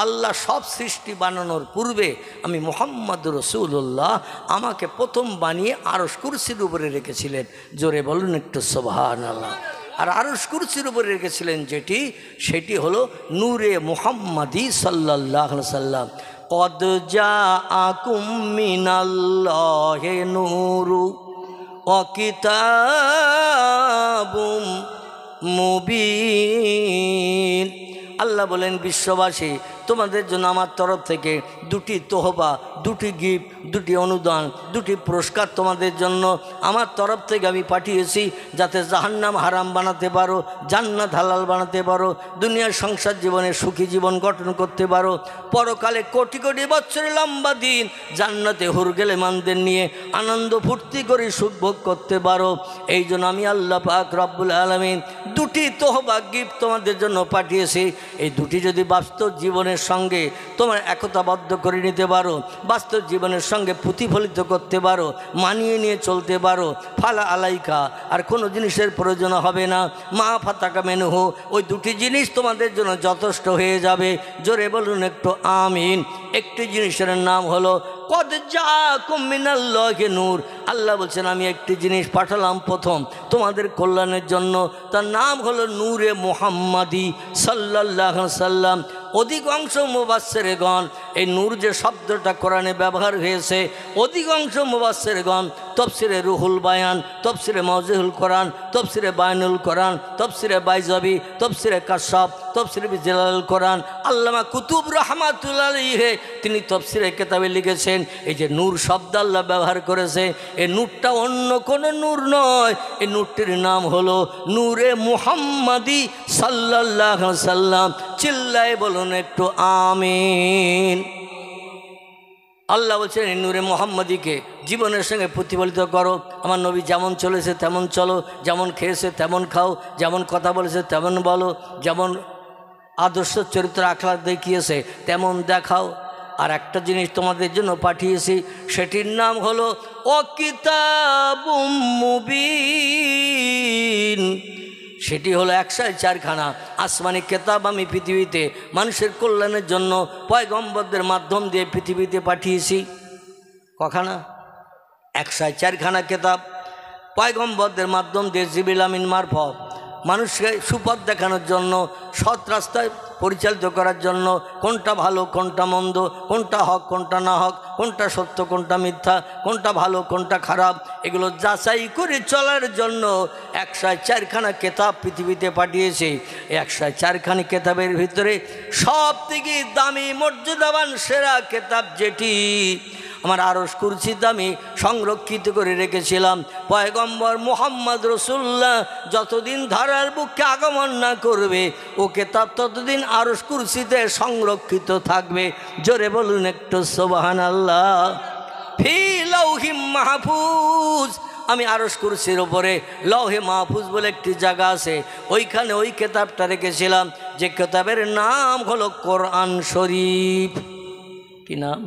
আল্লাহ সব সৃষ্টি বানানোর পূর্বে আমি মোহাম্মদ রসুল্লাহ, আমাকে প্রথম বানিয়ে আরশ কুরসির উপরে রেখেছিলেন। জোরে বলুন একটু সুবহানাল্লাহ। আর আরশ কুরসির উপরে রেখেছিলেন যেটি, সেটি হলো নূরে মুহাম্মাদি সাল্লাল্লাহু আলাইহি সাল্লাম। কদ জাআকুম মিনাল্লাহি নূরু ওয়া কিতাবুম মুবিন। আল্লাহ বলেন, বিশ্ববাসী, তোমাদের জন্য আমার তরফ থেকে 2টি তোহবা, 2টি গিফট, 2টি অনুদান, 2টি পুরস্কার তোমাদের জন্য আমার তরফ থেকে আমি পাঠিয়েছি, যাতে জাহান্নাম হারাম বানাতে পারো, জান্নাত হালাল বানাতে পারো, দুনিয়ার সংসার জীবনে সুখী জীবন গঠন করতে পারো, পরকালে কোটি কোটি বছরের লম্বা দিন জান্নাতে হুরগেলেমানদের নিয়ে আনন্দ ফুর্তি করে সুখ ভোগ করতে পারো। এই জন্য আমি আল্লাহ পাক রব্বুল আলামিন 2টি তোহবা, গিফট তোমাদের জন্য পাঠিয়েছি। এই 2টি যদি বাস্তব জীবনের সঙ্গে তোমার একতাবদ্ধ করে নিতে পারো, বাস্তব জীবনের সঙ্গে প্রতিফলিত করতে পারো, মানিয়ে নিয়ে চলতে পারো, ফালা আলাইকা, আর কোনো জিনিসের প্রয়োজন হবে না। মা ফাতাকা মেনুহু, ওই 2টি জিনিস তোমাদের জন্য যথেষ্ট হয়ে যাবে। জোরে বলুন একটু আমিন। একটি জিনিসের নাম হলো কদ জাআকুম মিনাল্লাহি নূর। আল্লাহ বলছেন, আমি একটি জিনিস পাঠালাম প্রথম তোমাদের কল্যাণের জন্য, তার নাম হলো নূরে মুহাম্মাদি সাল্লাল্লাহু আলাইহি সাল্লাম। অধিকাংশ মুফাসসিরগণ, এই নূর যে শব্দটা কোরআনে ব্যবহার হয়েছে, অধিকাংশ মুফাসসিরগণ তাফসিরে রুহুল বায়ান, তাফসিরে মাওজিহুল কোরআন, তাফসিরে বায়ানুল কোরআন, তাফসিরে বাইজাবি, তাফসিরে কাশফ, তাফসিরে বিজালাল কোরআন, আল্লামা কুতুব রাহমাতুল্লাহ আলাইহি তিনি তাফসিরে কিতাবে লিখেছেন, এই যে নূর শব্দ আল্লাহ ব্যবহার করেছে, এই নূরটা অন্য কোনো নূর নয়। এই নূরটির নাম হলো নূরে মুহাম্মাদি সাল্লাল্লাহু আলাইহি সাল্লাম। চিল্লায় বলুন একটু আমিন। আল্লাহ বলছেন এই নূরে মোহাম্মদীকে জীবনের সঙ্গে প্রতিফলিত করো। আমার নবী যেমন চলেছে তেমন চলো, যেমন খেয়েছে তেমন খাও, যেমন কথা বলেছে তেমন বলো, যেমন আদর্শ চরিত্র আখলাক দেখিয়েছে তেমন দেখাও। আর একটা জিনিস তোমাদের জন্য পাঠিয়েছি, সেটির নাম হলো ও কিতাবুম মুবিন। সেটি হলো 104খানা আসমানি কেতাব আমি পৃথিবীতে মানুষের কল্যাণের জন্য পয়গম্বরদের মাধ্যম দিয়ে পৃথিবীতে পাঠিয়েছি। কখানা? 104খানা কেতাব পয়গম্বরদের মাধ্যম দিয়ে জিবরিল আমিন মারফত মানুষকে সুপথ দেখানোর জন্য, সৎ রাস্তায় পরিচালিত করার জন্য, কোনটা ভালো কোনটা মন্দ, কোনটা হক কোনটা না হক, কোনটা সত্য কোনটা মিথ্যা, কোনটা ভালো কোনটা খারাপ, এগুলো যাচাই করে চলার জন্য 104খানা কেতাব পৃথিবীতে পাঠিয়েছে। 104খানি কেতাবের ভিতরে সব থেকে দামি মর্যাদাবান সেরা কেতাব যেটি আমার আরশ কুরসিতে আমি সংরক্ষিত করে রেখেছিলাম, পয়গম্বর মুহাম্মদ রাসূলুল্লাহ যতদিন ধারার বুকে আগমন না করবে ও কেতাব ততদিন আরশ কুরসিতে সংরক্ষিত থাকবে। জোরে বলুন একটু সুবহানাল্লাহ। ফি লাউহিম মাহফুজ, আমি আরশ কুরসির ওপরে লৌহে মাহফুজ বলে একটি জায়গা আছে, ওইখানে ওই কেতাবটা রেখেছিলাম, যে কেতাবের নাম হলো কোরআন শরীফ। কি নাম?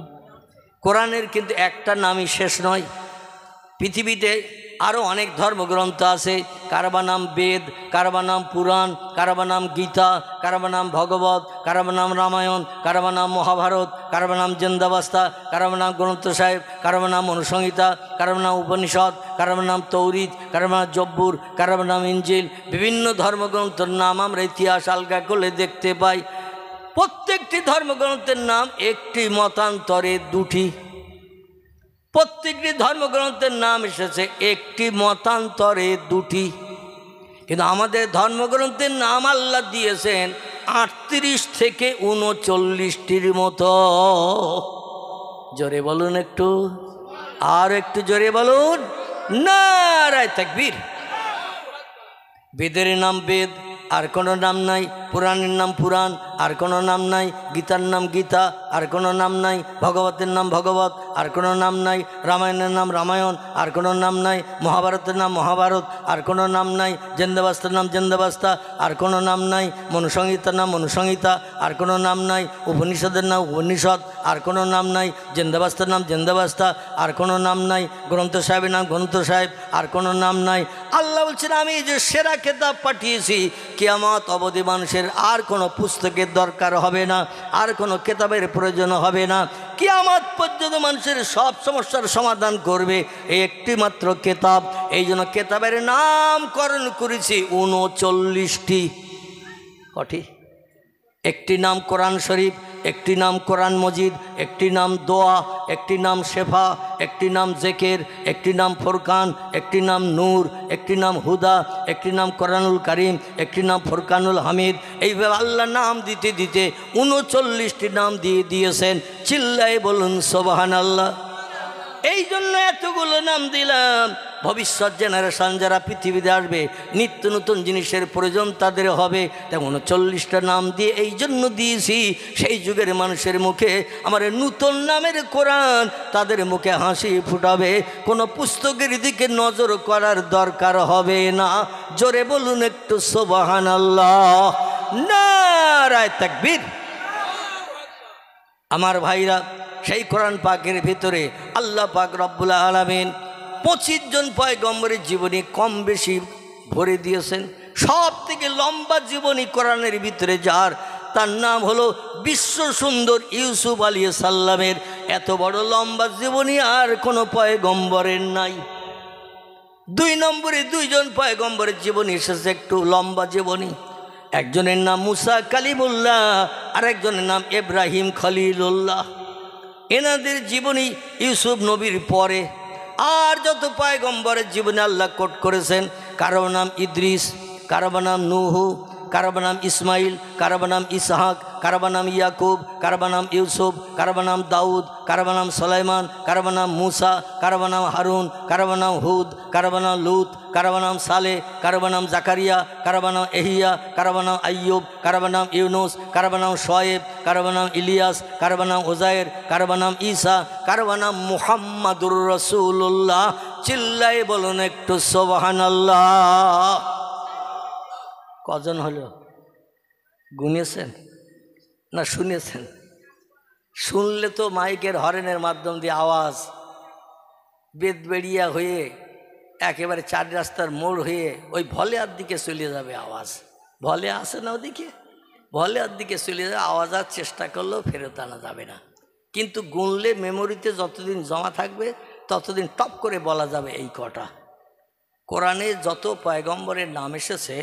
কোরআনের কিন্তু একটা নামই শেষ নয়। পৃথিবীতে আরও অনেক ধর্মগ্রন্থ আছে, কারবা নাম বেদ, কারবা নাম পুরাণ, কারবা নাম গীতা, কারবা নাম ভগবত, কারবা নাম রামায়ণ, কারবা নাম মহাভারত, কারবা নাম জিন্দাবাস্তা, কারবা নাম গ্রন্থ সাহেব, কারবা নাম অনুসংহিতা, কারবা নাম উপনিষদ, কারবা নাম তৌরিত, কারবা নাম জব্বুর, কারবা নাম ইঞ্জিল। বিভিন্ন ধর্মগ্রন্থের নাম আমরা ইতিহাস আলগা করলে দেখতে পাই। প্রত্যেকটি ধর্মগ্রন্থের নাম একটি মতান্তরে দুটি, প্রত্যেকটি ধর্মগ্রন্থের নাম এসেছে একটি মতান্তরে দুটি, কিন্তু আমাদের ধর্মগ্রন্থের নাম আল্লাহ দিয়েছেন 38 থেকে 39টির মতো। জোরে বলুন একটু, আর একটু জোরে বলুন, নারায়ে তাকবীর। বেদের নাম বেদ, আর কোনো নাম নাই। পুরাণের নাম পুরাণ, আর কোনো নাম নাই। গীতার নাম গীতা, আর কোনো নাম নাই। ভগবতের নাম ভগবত, আর কোনো নাম নাই। রামায়ণের নাম রামায়ণ, আর কোনো নাম নাই। মহাভারতের নাম মহাভারত, আর কোনো নাম নাই। জিন্দাবাস্তার নাম জিন্দাবাস্তা, আর কোনো নাম নাই। মনুসংহিতার নাম মনুসংহিতা, আর কোনো নাম নাই। উপনিষদের নাম উপনিষদ, আর কোনো নাম নাই। জিন্দাবাস্তার নাম জিন্দাবাস্তা, আর কোনো নাম নাই। গ্রন্থ সাহেবের নাম গ্রন্থ সাহেব, আর কোনো নাম নাই। আল্লাহ বলছেন আমি যে সেরা কেতাব পাঠিয়েছি, কিয়ামত অবধি মানুষের আর কোনো পুস্তকের দরকার হবে না, আর কোনো কেতাবের প্রয়োজন হবে না। কিয়ামত পর্যন্ত মানুষের সব সমস্যার সমাধান করবে এই একটি মাত্র কেতাব। এই জন্য কেতাবের নামকরণ করেছি 39টি। কটি? একটি নাম কোরআন শরীফ, একটি নাম কোরআন মজিদ, একটি নাম দোয়া, একটি নাম শেফা, একটি নাম জেকের, একটি নাম ফুরকান, একটি নাম নূর, একটি নাম হুদা, একটি নাম কোরআনুল কারিম, একটি নাম ফুরকানুল হামিদ। এইভাবে আল্লাহ নাম দিতে দিতে 39টি নাম দিয়ে দিয়েছেন। চিল্লায় বলুন সুবহানাল্লাহ। এই জন্য এতগুলো নাম দিলাম, ভবিষ্যৎ জেনারেশন যারা পৃথিবীতে আসবে নিত্য নতুন জিনিসের প্রয়োজন তাদের হবে। তেমন 40টা নাম দিয়ে এই জন্য দিয়েছি, সেই যুগের মানুষের মুখে আমার নূতন নামের কোরআন তাদের মুখে হাসি ফুটাবে, কোনো পুস্তকের দিকে নজর করার দরকার হবে না। জোরে বলুন একটু সুবহানাল্লাহ, নারায়ে তাকবীর। আমার ভাইরা, সেই কোরআন পাকের ভিতরে আল্লাহ পাক রব্বুল আলামিন 25 জন পয়গম্বরের জীবনী কম বেশি ভরে দিয়েছেন। সব থেকে লম্বা জীবনী কোরআনের ভিতরে যার, তার নাম হলো বিশ্ব সুন্দর ইউসুফ আলাইহিস সালামের। এত বড় লম্বা জীবনী আর কোনো পয়গম্বরের নাই। 2 নম্বরে 2 জন পয়গম্বরের জীবনী এসেছে একটু লম্বা জীবনী। একজনের নাম মুসা কালিমুল্লাহ, আর একজনের নাম ইব্রাহিম খলিলুল্লাহ। এনাদের জীবনী ইউসুফ নবীর পরে। আর যত পয়গম্বরের জীবনে আল্লাহ কোট করেছেন, কারো নাম ইদ্রিস, কারো নাম নূহ, কারো নাম ইসমাইল, কারো নাম ইসহাক, কারো নাম ইয়াকুব, কারো নাম ইউসুফ, কারো নাম দাউদ, কারো নাম সুলাইমান, কারো নাম মুসা, কারো নাম হারুন, কারো নাম হুদ, কারো নাম লুত, কারো নাম সালে, কারো নাম জাকারিয়া, কারো নাম এহিয়া, কারো নাম আইয়ুব, কারো নাম ইউনুস, কারো নাম শোয়েব, কারো নাম ইলিয়াস, কারো নাম উজায়ের, কারো নাম ঈসা, কারো নাম মুহাম্মাদুর রাসূলুল্লাহ। চিল্লাই বলুন একটু সুবহানাল্লাহ। কজন হলো গুনেছেন না শুনেছেন? শুনলে তো মাইকের হরেনের মাধ্যম দিয়ে আওয়াজ বেদবেড়িয়া হয়ে একেবারে চার রাস্তার মোড় হয়ে ওই ভলেয়ার দিকে চলে যাবে আওয়াজ। ভলে আসে না ওদিকে, ভলেয়ার দিকে চলে যাবে আওয়াজ। আর চেষ্টা করলেও ফেরত আনা যাবে না, কিন্তু গুনলে মেমোরিতে যতদিন জমা থাকবে ততদিন টপ করে বলা যাবে এই কটা। কোরআনে যত পয়গম্বরের নাম এসেছে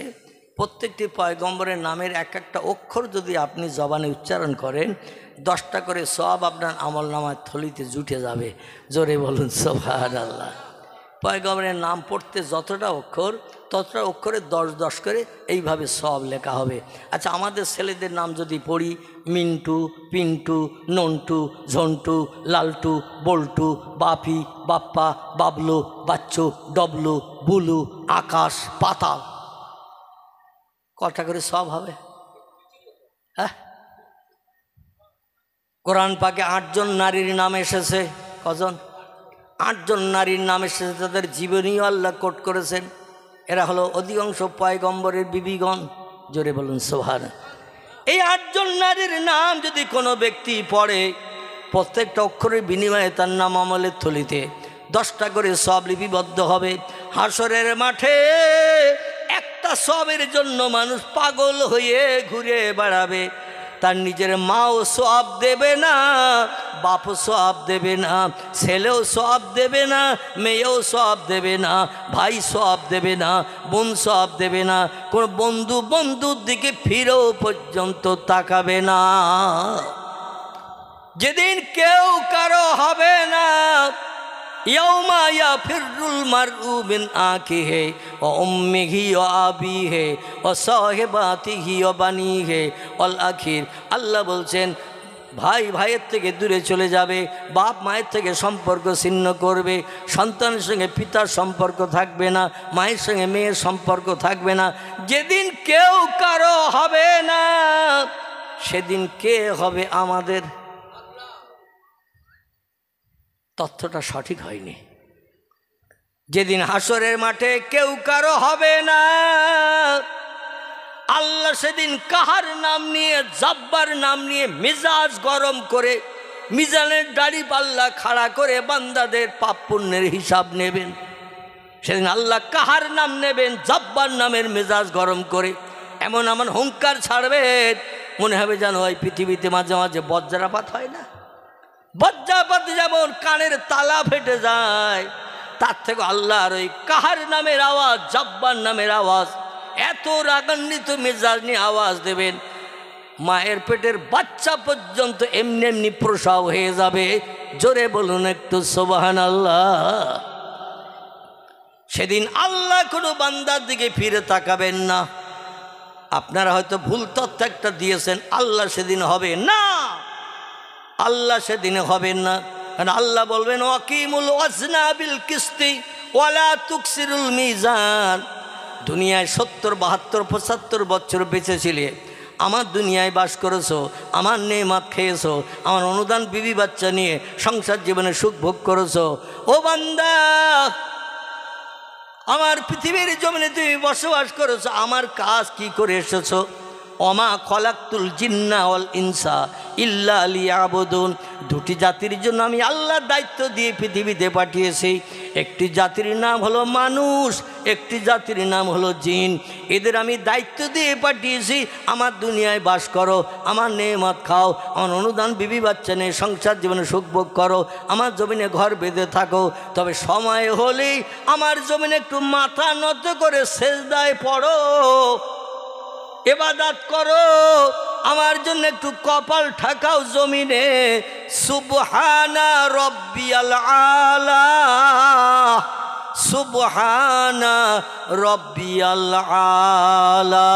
প্রত্যেকটি পয়গম্বরের নামের এক একটা অক্ষর যদি আপনি জবানে উচ্চারণ করেন 10টা করে সওয়াব আপনার আমলনামার থলিতে জুটে যাবে। জোরে বলুন সুবহানাল্লাহ। পয়গম্বরের নাম পড়তে যতটা অক্ষর ততটা অক্ষরে 10 করে এইভাবে সওয়াব লেখা হবে। আচ্ছা, আমাদের ছেলেদের নাম যদি পড়ি মিন্টু, পিন্টু, নন্টু, ঝন্টু, লালটু, বল্টু, বাপি, বাপ্পা, বাবলু, বাচ্চু, ডবলু, বুলু, আকাশ, পাতাল, কটা করে সওয়াব হবে? হ্যাঁ, কোরআন পাকে 8 জন নারীর নাম এসেছে। কজন? 8 জন নারীর নাম এসেছে, তাদের জীবনীও আল্লাহ কোট করেছেন। এরা হলো অধিকাংশ পয়গম্বরের বিবিগণ। জোরে বলুন সুবহানাল্লাহ। এই 8 জন নারীর নাম যদি কোনো ব্যক্তি পড়ে প্রত্যেকটা অক্ষরের বিনিময়ে তার নাম আমলের থলিতে 10টা করে সওয়াব লিপিবদ্ধ হবে। হাসরের মাঠে একটা সওয়াবের জন্য মানুষ পাগল হয়ে ঘুরে বেড়াবে। তার নিজের মাও সওয়াব দেবে না, বাপও সওয়াব দেবে না, ছেলেও সওয়াব দেবে না, মেয়েও সওয়াব দেবে না, ভাই সওয়াব দেবে না, বোন সওয়াব দেবে না, কোন বন্ধু বন্ধুর দিকে ফিরেও পর্যন্ত তাকাবে না। যেদিন কেউ কারো হবে না, ইয়াউমা ইয়াফিরুল মারউ মিন আখিহি ওয়া উম্মিহি ওয়া আবিহি ওয়া সাহিবাতিহি ওয়া বানিহি ওয়াল আখির। আল্লাহ বলছেন ভাই ভাইয়ের থেকে দূরে চলে যাবে, বাপ মায়ের থেকে সম্পর্ক ছিন্ন করবে, সন্তানের সঙ্গে পিতার সম্পর্ক থাকবে না, মায়ের সঙ্গে মেয়ের সম্পর্ক থাকবে না। যেদিন কেউ কারো হবে না সেদিন কে হবে আমাদের? তথ্যটা সঠিক হয়নি। যেদিন হাসরের মাঠে কেউ কারো হবে না, আল্লাহ সেদিন কাহার নাম নিয়ে, জব্বার নাম নিয়ে মিজাজ গরম করে মিজানের দাড়ি পাল্লা খাড়া করে বান্দাদের পাপ পুণ্যের হিসাব নেবেন। সেদিন আল্লাহ কাহার নাম নেবেন, জব্বার নামের মেজাজ গরম করে এমন এমন হুঙ্কার ছাড়বেন মনে হবে যেন ওই পৃথিবীতে মাঝে মাঝে বজ্রাপাত হয় না? বজ্রাপাত যেমন কানের তালা ফেটে যায়, তার থেকে আল্লাহর ওই কাহার নামের আওয়াজ, জব্বার নামের আওয়াজ, এত রাগান্বিত মেজাজ নিয়ে আওয়াজ দেবেন মায়ের পেটের বাচ্চা পর্যন্ত এমনি এমনি প্রসব হয়ে যাবে। জোরে বলুন একটু সুবহানাল্লাহ। সেদিন আল্লাহ কোনো বান্দার দিকে ফিরে তাকাবেন না। আপনারা হয়তো ভুল তথ্য একটা দিয়েছেন, আল্লাহ সেদিন হবে না, আল্লাহ সেদিনে হবেন না। কারণ আল্লাহ বলবেন ওয়াকিমুল ওয়াজনা বিল কিসতি ওয়ালা তুকসিরুল মিজান। দুনিয়ায় 70, 72, 75 বছর বেঁচে ছিলে, আমার দুনিয়ায় বাস করেছো, আমার নেমাত খেয়েছো, আমার অনুদান বিবি বাচ্চা নিয়ে সংসার জীবনে সুখ ভোগ করেছো। ও বান্দা, আমার পৃথিবীর জমিনে তুমি বসবাস করেছো, আমার কাজ কি করে এসেছো? ওমা খলাকতুল জিন্না ওয়াল ইনসা ইল্লা লিয়াবুদুন। 2টি জাতির জন্য আমি আল্লাহর দায়িত্ব দিয়ে পৃথিবীতে পাঠিয়েছি। একটি জাতির নাম হলো মানুষ, একটি জাতির নাম হলো জিন। এদের আমি দায়িত্ব দিয়ে পাঠিয়েছি, আমার দুনিয়ায় বাস করো, আমার নেয়ামত খাও, আমার অনুদান বিবি বাচ্চা নিয়ে সংসার জীবনে সুখ ভোগ করো, আমার জমিনে ঘর বেঁধে থাকো। তবে সময় হলেই আমার জমিনে একটু মাথা নত করে সেজদায় পড়ো, ইবাদত করো, আমার জন্য একটু কপাল ঠাকাও জমিনে। সুবহানা রব্বিয়াল আলা, সুবহানা রব্বিয়াল আলা।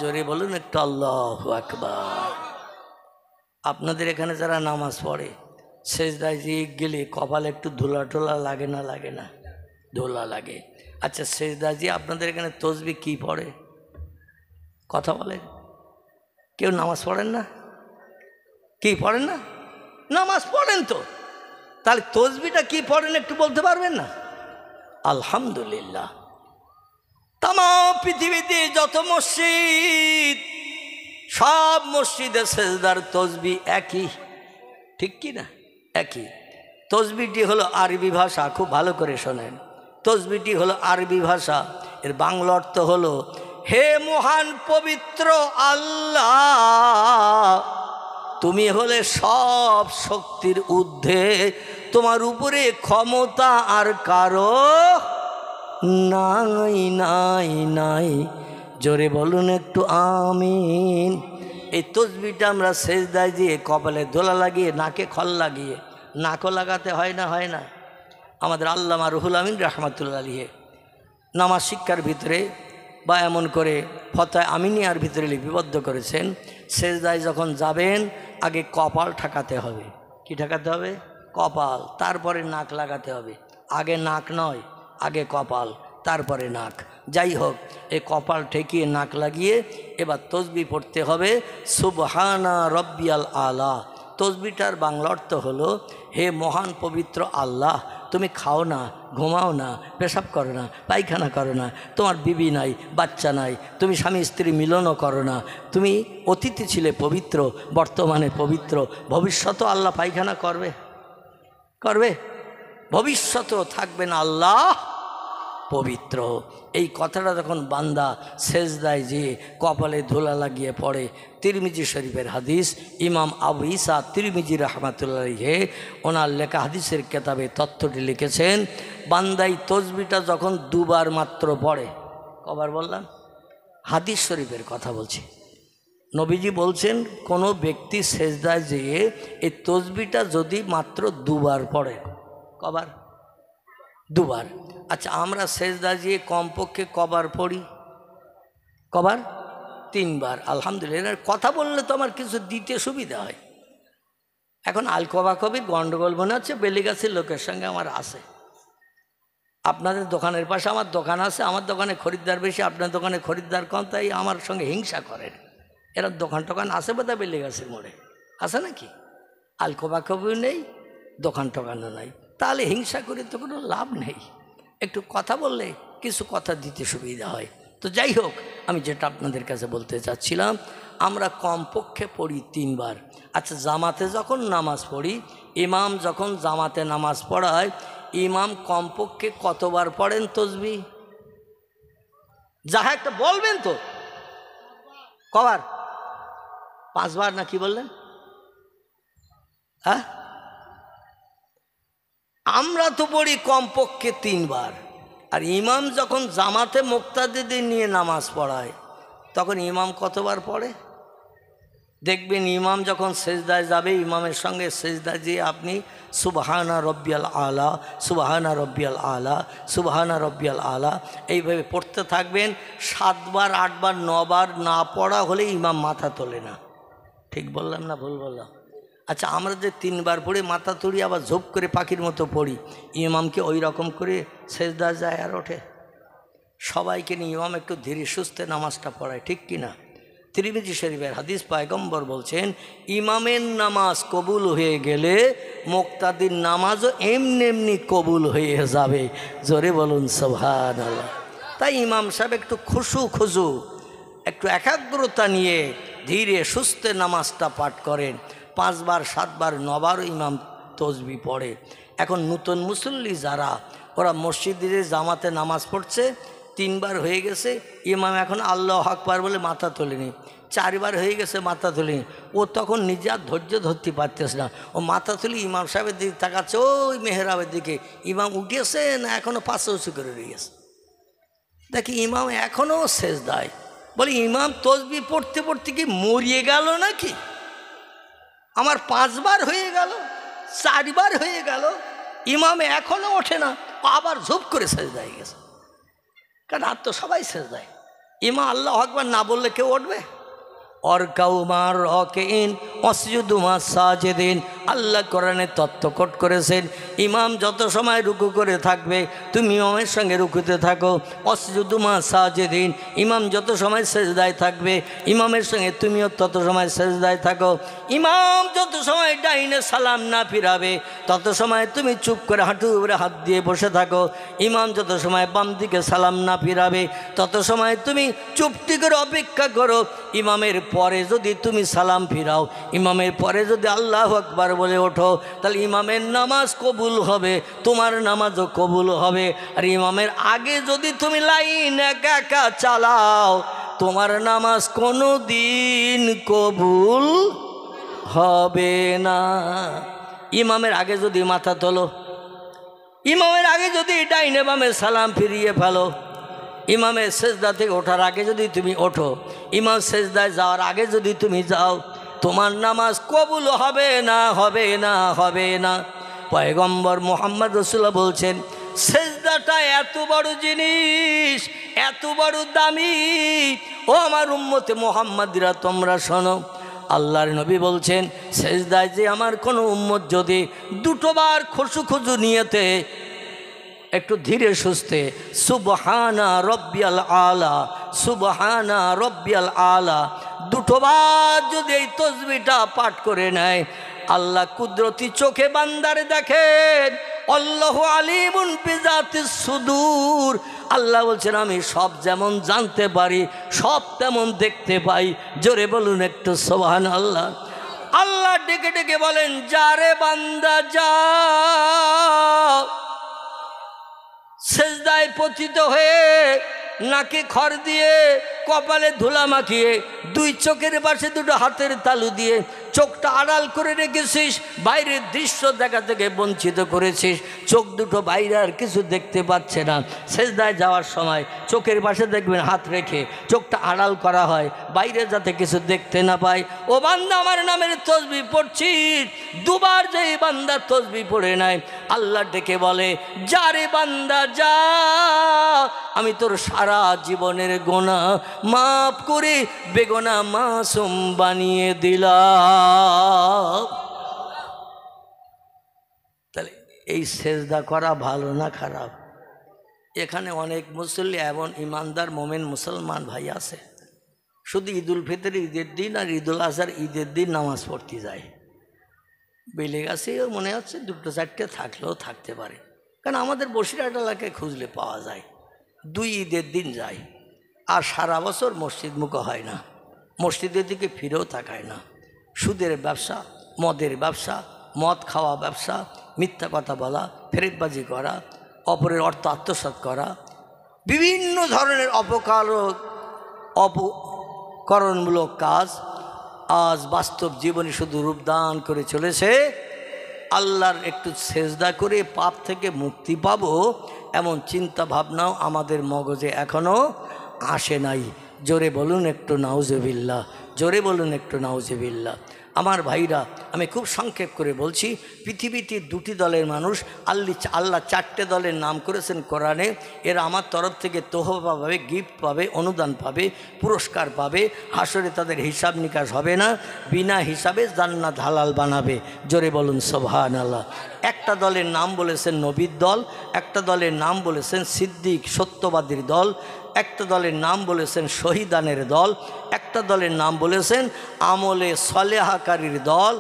জোরে বলুন একটু আল্লাহু আকবার। আপনাদের এখানে যারা নামাজ পড়ে সেজদায় গেলে কপালে একটু ধুলা টোলা লাগে না? লাগে না? ধুলা লাগে। আচ্ছা সেজদায় আপনাদের এখানে তসবিহ কি পড়ে? কথা বলেন। কেউ নামাজ পড়েন না? কি পড়েন না? নামাজ পড়েন তো, তাহলে তসবিহটা কি পড়েন একটু বলতে পারবেন না? আলহামদুলিল্লাহ। তামাম পৃথিবীতে যত মসজিদ, সব মসজিদে সেজদার তসবিহ একই, ঠিক কি না? একই। তসবিহটি হলো আরবি ভাষা, খুব ভালো করে শোনেন। তসবিহটি হলো আরবি ভাষা, এর বাংলা অর্থ হলো হে মহান পবিত্র আল্লাহ, তুমি হলে সব শক্তির ঊর্ধ্বে, তোমার উপরে ক্ষমতা আর কারো নাই নাই নাই। জোরে বলুন একটু আমিন। এই তসবিহটা আমরা সেজদায় দিয়ে কপালে দোলা লাগিয়ে, নাকে খল লাগিয়ে, নাকও লাগাতে হয় না? হয় না? আমাদের আল্লামা রুহুল আমিন রাহমাতুল্লাহ আলাইহি নামাজ শিক্ষার ভিতরে বা এমন করে ফতোয়া আমিনিয়ার ভিতরে লিপিবদ্ধ করেছেন, সেজদায় যখন যাবেন আগে কপাল ঠেকাতে হবে। কি ঠেকাতে হবে? কপাল। তারপরে নাক লাগাতে হবে। আগে নাক নয়, আগে কপাল, তারপরে নাক। যাই হোক, এই কপাল ঠেকিয়ে নাক লাগিয়ে এবার তসবিহ পড়তে হবে সুবহানা রব্বিয়াল আলা। তসবিহটার বাংলা অর্থ হলো হে মহান পবিত্র আল্লাহ, তুমি খাও না, ঘুমাও না, পেশাব করো না, পায়খানা করো না, তোমার বিবি নাই, বাচ্চা নাই, তুমি স্বামী স্ত্রী মিলনও করো না, তুমি অতীতে ছিলে পবিত্র, বর্তমানে পবিত্র, ভবিষ্যতেও আল্লাহ পায়খানা করবে? করবে? ভবিষ্যতেও থাকবেন আল্লাহ পবিত্র। এই কথাটা যখন বান্দা সেজদায় যেয়ে কপালে ধুলা লাগিয়ে পড়ে, তিরমিজি শরীফের হাদিস, ইমাম আবু ঈসা তিরমিজি রাহমাতুল্লাহ আলাইহি ওনার লেখা হাদিসের কেতাবে তথ্যটি লিখেছেন, বান্দাই তসবিহটা যখন দুবার মাত্র পড়ে, কবার বললাম? হাদিস শরীফের কথা বলছি। নবীজি বলছেন কোনো ব্যক্তি সেজদায় যেয়ে এই তসবিহটা যদি মাত্র দুবার পড়ে, কবার? দুবার। আচ্ছা আমরা সেজদা দিয়ে কমপক্ষে কবার পড়ি? কবার? তিনবার। আলহামদুলিল্লাহ। কথা বললে তো আমার কিছু দিতে সুবিধা হয়। এখন আলকবা কবি গন্ডগোল মনে হচ্ছে, বেলিগাছির লোকের সঙ্গে আমার আছে। আপনাদের দোকানের পাশে আমার দোকান আছে, আমার দোকানে খরিদ্দার বেশি, আপনার দোকানে খরিদ্দার কম, তাই আমার সঙ্গে হিংসা করেন। এরা দোকান টোকান আছে বোধহয় বেলিগাছির মোড়ে, আছে নাকি? আলকবা কবিও নেই, দোকান টোকানও নাই, তাহলে হিংসা করে তো কোনো লাভ নেই। একটু কথা বললে কিছু কথা দিতে সুবিধা হয়। তো যাই হোক, আমি যেটা আপনাদের কাছে বলতে চাচ্ছিলাম, আমরা কমপক্ষে পড়ি তিনবার। আচ্ছা জামাতে যখন নামাজ পড়ি, ইমাম যখন জামাতে নামাজ পড়ায়, ইমাম কমপক্ষে কতবার পড়েন তসবিহ? যাহা একটা বলবেন তো, কবার? 5 বার না কি বললেন? হ্যাঁ, আমরা তো পড়ি কমপক্ষে 3 বার। আর ইমাম যখন জামাতে মুক্তাদিদের নিয়ে নামাজ পড়ায়, তখন ইমাম কতবার পড়ে? দেখবেন ইমাম যখন সেজদায় যাবে, ইমামের সঙ্গে সেজদায় যেয়ে আপনি সুবহানা রব্বিয়াল আলা, সুবহানা রব্বিয়াল আলা, সুবহানা রব্বিয়াল আলা এইভাবে পড়তে থাকবেন। 7 বার 8 বার 9 বার না পড়া হলে ইমাম মাথা তোলে না। ঠিক বললাম না ভুল বললাম? আচ্ছা আমরা যে 3 বার পড়ে মাথা তুলি, আবার ঝোপ করে পাখির মতো পড়ি, ইমামকে ওই রকম করে সেজদা যায় আর ওঠে? সবাইকে নিয়ে ইমাম একটু ধীরে সুস্থে নামাজটা পড়ায়, ঠিক কিনা? তিরমিজি শরীফের হাদিস, পয়গম্বর বলছেন ইমামের নামাজ কবুল হয়ে গেলে মুক্তাদির নামাজও এমনি এমনি কবুল হয়ে যাবে। জোরে বলুন সুবহানাল্লাহ। তাই ইমাম সাহেব একটু খুশু একটু একাগ্রতা নিয়ে ধীরে সুস্থে নামাজটা পাঠ করেন। 5 বার 7 বার 9 বারও ইমাম তসবিহ পড়ে। এখন নতুন মুসল্লি যারা, ওরা মসজিদে জামাতে নামাজ পড়ছে, 3 বার হয়ে গেছে, ইমাম এখন আল্লাহু আকবার বলে মাথা তোলেনি, 4 বার হয়ে গেছে মাথা তোলেনি, ও তখন নিজে আর ধৈর্য ধরতে পারতেছে না, ও মাথা তুলে ইমাম সাহেবের দিকে তাকাচ্ছে, ওই মেহরাবের দিকে। ইমাম উঠেছে না এখনও পাশে উঁচু করে রয়েছে, দেখি ইমাম এখনও সেজদায়। বলি ইমাম তসবিহ পড়তে পড়তে কি মরিয়ে গেল নাকি? আমার 5 বার হয়ে গেল, 4 বার হয়ে গেল, ইমাম এখনও ওঠে না। আবার ঝুপ করে সেজদায় গেছে, কারণ আর তো সবাই সেজদায়। ইমাম আল্লাহু আকবার না বললে কেউ উঠবে? অরকাউ মা রাকিন ওয়াসজুদু মা সাজিদিন। আল্লাহ কোরআনে তত্ত্বকট করেছেন, ইমাম যত সময় রুকু করে থাকবে তুমি ইমামের সঙ্গে রুকুতে থাকো। ওয়াসজুদু মা সাজিদিন, ইমাম যত সময় সেজদায় থাকবে ইমামের সঙ্গে তুমিও তত সময় সেজদায় থাকো। ইমাম যত সময় ডাইনে সালাম না ফিরাবে তত সময় তুমি চুপ করে হাঁটুর উপরে হাত দিয়ে বসে থাকো। ইমাম যত সময় বাম দিকে সালাম না ফিরাবে তত সময় তুমি চুপটি করে অপেক্ষা করো। ইমামের পরে যদি তুমি সালাম ফিরাও, ইমামের পরে যদি আল্লাহু আকবার বলে ওঠো, তাহলে ইমামের নামাজ কবুল হবে, তোমার নামাজও কবুল হবে। আর ইমামের আগে যদি তুমি লাইন একা একা চালাও, তোমার নামাজ কোনো দিন কবুল হবে না। ইমামের আগে যদি মাথা তোলো, ইমামের আগে যদি ডাইনে বামে সালাম ফিরিয়ে ফেলো, ইমামের সেজদা থেকে ওঠার আগে যদি তুমি ওঠো, ইমাম সেজদায় যাওয়ার আগে যদি তুমি যাও, তোমার নামাজ কবুল হবে না, হবে না, হবে না। পয়গম্বর মুহাম্মদ রাসূলুল্লাহ বলছেন, সেজদাটা এত বড় জিনিস, এত বড় দামি। ও আমার উম্মতে মুহাম্মাদিরা তোমরা শোনো, আল্লাহর নবী বলছেন, সেজদায় যে আমার কোনো উম্মত যদি দুটোবার খুশু নিয়েতে একটু ধীরে সুস্থে সুবহানা রব্বিয়াল আলা, সুবহানা রব্বিয়াল আলা দুটোবার যদি এই তসবিহটা পাঠ করে নেয়, আল্লাহ কুদরতি চোখে বান্দারে দেখেন। আল্লাহু আলিমুন বিজাতিস সুদূর। আল্লাহ বলছেন, আমি সব যেমন জানতে পারি সব তেমন দেখতে পাই। জোরে বলুন একটু সুবহানাল্লাহ। আল্লাহ ডেকে ডেকে বলেন, যারে বান্দা যা, সেজদায় পতিত হয়ে নাকে খড় দিয়ে কপালে ধুলা মাখিয়ে দুই চোখের পাশে দুটো হাতের তালু দিয়ে চোখটা আড়াল করে রেখেছিস, বাইরের দৃশ্য দেখা থেকে বঞ্চিত করেছিস, চোখ দুটো বাইরে আর কিছু দেখতে পাচ্ছে না। সেজদায় যাওয়ার সময় চোখের পাশে দেখবেন হাত রেখে চোখটা আড়াল করা হয়, বাইরে যাতে কিছু দেখতে না পায়। ও বান্দা আমার নামের তসবিহ পড়ছিস, দুবার যেই বান্দা তসবিহ পড়ে নেয়, আল্লাহ ডেকে বলে, যারে বান্দা যা, আমি তোর সারা জীবনের গোনা মাফ করে বেগোনা মাসুম বানিয়ে দিলাম। তাহলে এই সেজদা করা ভালো না খারাপ? এখানে অনেক মুসল্লি এবং ইমানদার মোমেন মুসলমান ভাই আছে, শুধু ঈদুল ফিতর ঈদের দিন আর ঈদুল আজহার ঈদের দিন নামাজ পড়তে যায়। বেলে গেছে মনে হচ্ছে দুটো চারটে থাকলেও থাকতে পারে, কারণ আমাদের বসিরহাট এলাকায় খুঁজলে পাওয়া যায়। দুই ঈদের দিন যায় আর সারা বছর মসজিদ মুখ হয় না, মসজিদের দিকে ফিরেও তাকায় না। সুদের ব্যবসা, মদের ব্যবসা, মদ খাওয়া ব্যবসা, মিথ্যা কথা বলা, ফেরেকবাজি করা, অপরের অর্থ আত্মসাৎ করা, বিভিন্ন ধরনের অপকরণমূলক কাজ আজ বাস্তব জীবনে শুধু রূপদান করে চলেছে। আল্লাহর একটু সেজদা করে পাপ থেকে মুক্তি পাবো এমন চিন্তা ভাবনাও আমাদের মগজে এখনও আসে নাই। জোরে বলুন একটু নাউজুবিল্লাহ, জোরে বলুন একটু নাউজুবিল্লাহ। আমার ভাইরা, আমি খুব সংক্ষেপ করে বলছি, পৃথিবীতে দুটি দলের মানুষ, আল্লাহ চারটে দলের নাম করেছেন কোরআনে। এরা আমার তরফ থেকে তোহফা পাবে, গিফট পাবে, অনুদান পাবে, পুরস্কার পাবে। হাসরে তাদের হিসাব নিকাশ হবে না, বিনা হিসাবে জান্নাত হালাল বানাবে। জোরে বলুন সুবহানাল্লাহ। একটা দলের নাম বলেছেন নবীর দল, একটা দলের নাম বলেছেন সিদ্দিক সত্যবাদীর দল, একটা দলের নাম বলেছেন শহীদানের দল, একটা দলের নাম বলেছেন আমলে সলেহাকারীর দল।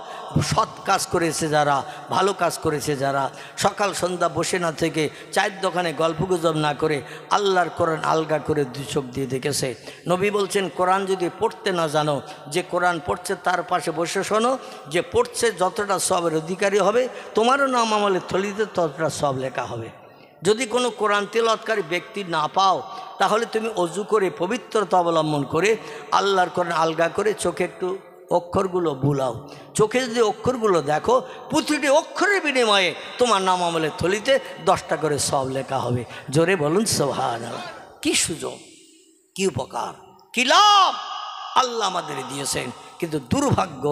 সৎ কাজ করেছে যারা, ভালো কাজ করেছে যারা, সকাল সন্ধ্যা বসে না থেকে, চায়ের দোকানে গল্পগুজব না করে আল্লাহর কোরআন আলগা করে দুই চোখ দিয়ে দেখেছে। নবী বলছেন, কোরআন যদি পড়তে না জানো, যে কোরআন পড়ছে তার পাশে বসে শোনো, যে পড়ছে যতটা সবের অধিকারী হবে, তোমারও নাম আমলের থলিতে ততটা সব লেখা হবে। যদি কোনো কোরআন তেলাওয়াতকারী ব্যক্তি না পাও, তাহলে তুমি অজু করে পবিত্রতা অবলম্বন করে আল্লাহর কোরআন আলগা করে চোখে একটু অক্ষরগুলো বুলাও। চোখে যদি অক্ষরগুলো দেখো, প্রতিটি অক্ষরের বিনিময়ে তোমার নাম আমলের থলিতে 10টা করে সব লেখা হবে। জোরে বলুন সুবহানাল্লাহ। কি সুযোগ, কি উপকার, কি লাভ আল্লাহ আমাদের দিয়েছেন। কিন্তু দুর্ভাগ্য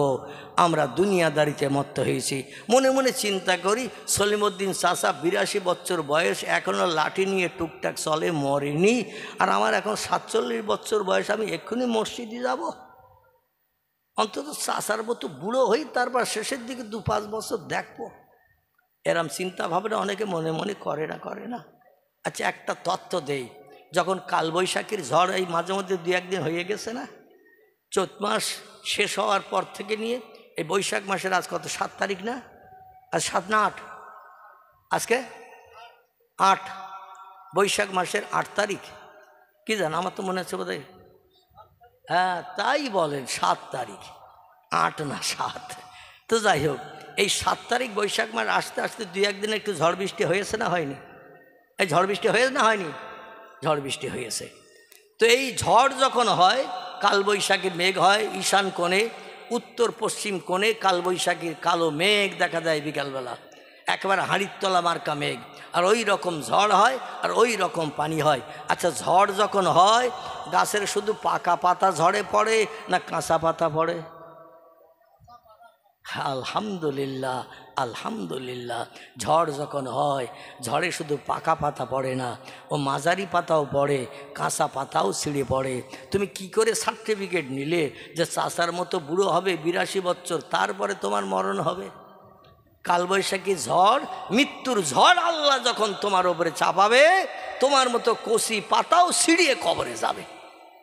আমরা দুনিয়াদারিতে মত্ত হয়েছি। মনে মনে চিন্তা করি সলিমউদ্দিন চাচা 82 বছর বয়স, এখনও লাঠি নিয়ে টুকটাক চলে, মরেনি। আর আমার এখন 47 বছর বয়স, আমি এক্ষুনি মসজিদে যাব? অন্তত চাচার মতো বুড়ো হই, তারপর শেষের দিকে 2-5 বছর দেখবো। এরম চিন্তা ভাবনা অনেকে মনে মনে করে না। আচ্ছা, একটা তথ্য দেই। যখন কালবৈশাখীর ঝড় এই মাঝে মধ্যে 2-1 দিন হয়ে গেছে না, চৈত মাস শেষ হওয়ার পর থেকে নিয়ে এই বৈশাখ মাসের আজ কত, 7 তারিখ না? আজ 7 না 8? আজকে 8, বৈশাখ মাসের 8 তারিখ। কি জান, আমার তো মনে হচ্ছে বোধহয়, হ্যাঁ তাই বলেন, 7 তারিখ, 8 না 7। তো যাই হোক, এই 7 তারিখ বৈশাখ মাস আসতে আসতে 2-1 দিন একটু ঝড় বৃষ্টি হয়েছে না হয়নি? এই ঝড় বৃষ্টি হয়েছে না হয়নি? ঝড় বৃষ্টি হয়েছে। তো এই ঝড় যখন হয়, কালবৈশাখীর মেঘ হয় ঈশান কোণে, উত্তর পশ্চিম কোণে কালবৈশাখীর কালো মেঘ দেখা যায় বিকালবেলা, একেবারে হাঁড়ির তলা মার্কা মেঘ। আর ওই রকম ঝড় হয়, আর ওই রকম পানি হয়। আচ্ছা, ঝড় যখন হয়, গাছের শুধু পাকা পাতা ঝড়ে পড়ে না কাঁচা পাতা পড়ে? আলহামদুলিল্লাহ, আলহামদুলিল্লাহ। ঝড় যখন হয়, ঝড়ে শুধু পাকা পাতা পড়ে না, ও মাঝারি পাতাও পড়ে, কাঁচা পাতাও ছিঁড়ে পড়ে। তুমি কি করে সার্টিফিকেট নিলে যে চাচার মতো বুড়ো হবে 82 বছর, তারপরে তোমার মরণ হবে? কালবৈশাখী ঝড়, মৃত্যুর ঝড় আল্লাহ যখন তোমার ওপরে চাপাবে, তোমার মতো কচি পাতাও ছিঁড়িয়ে কবরে যাবে।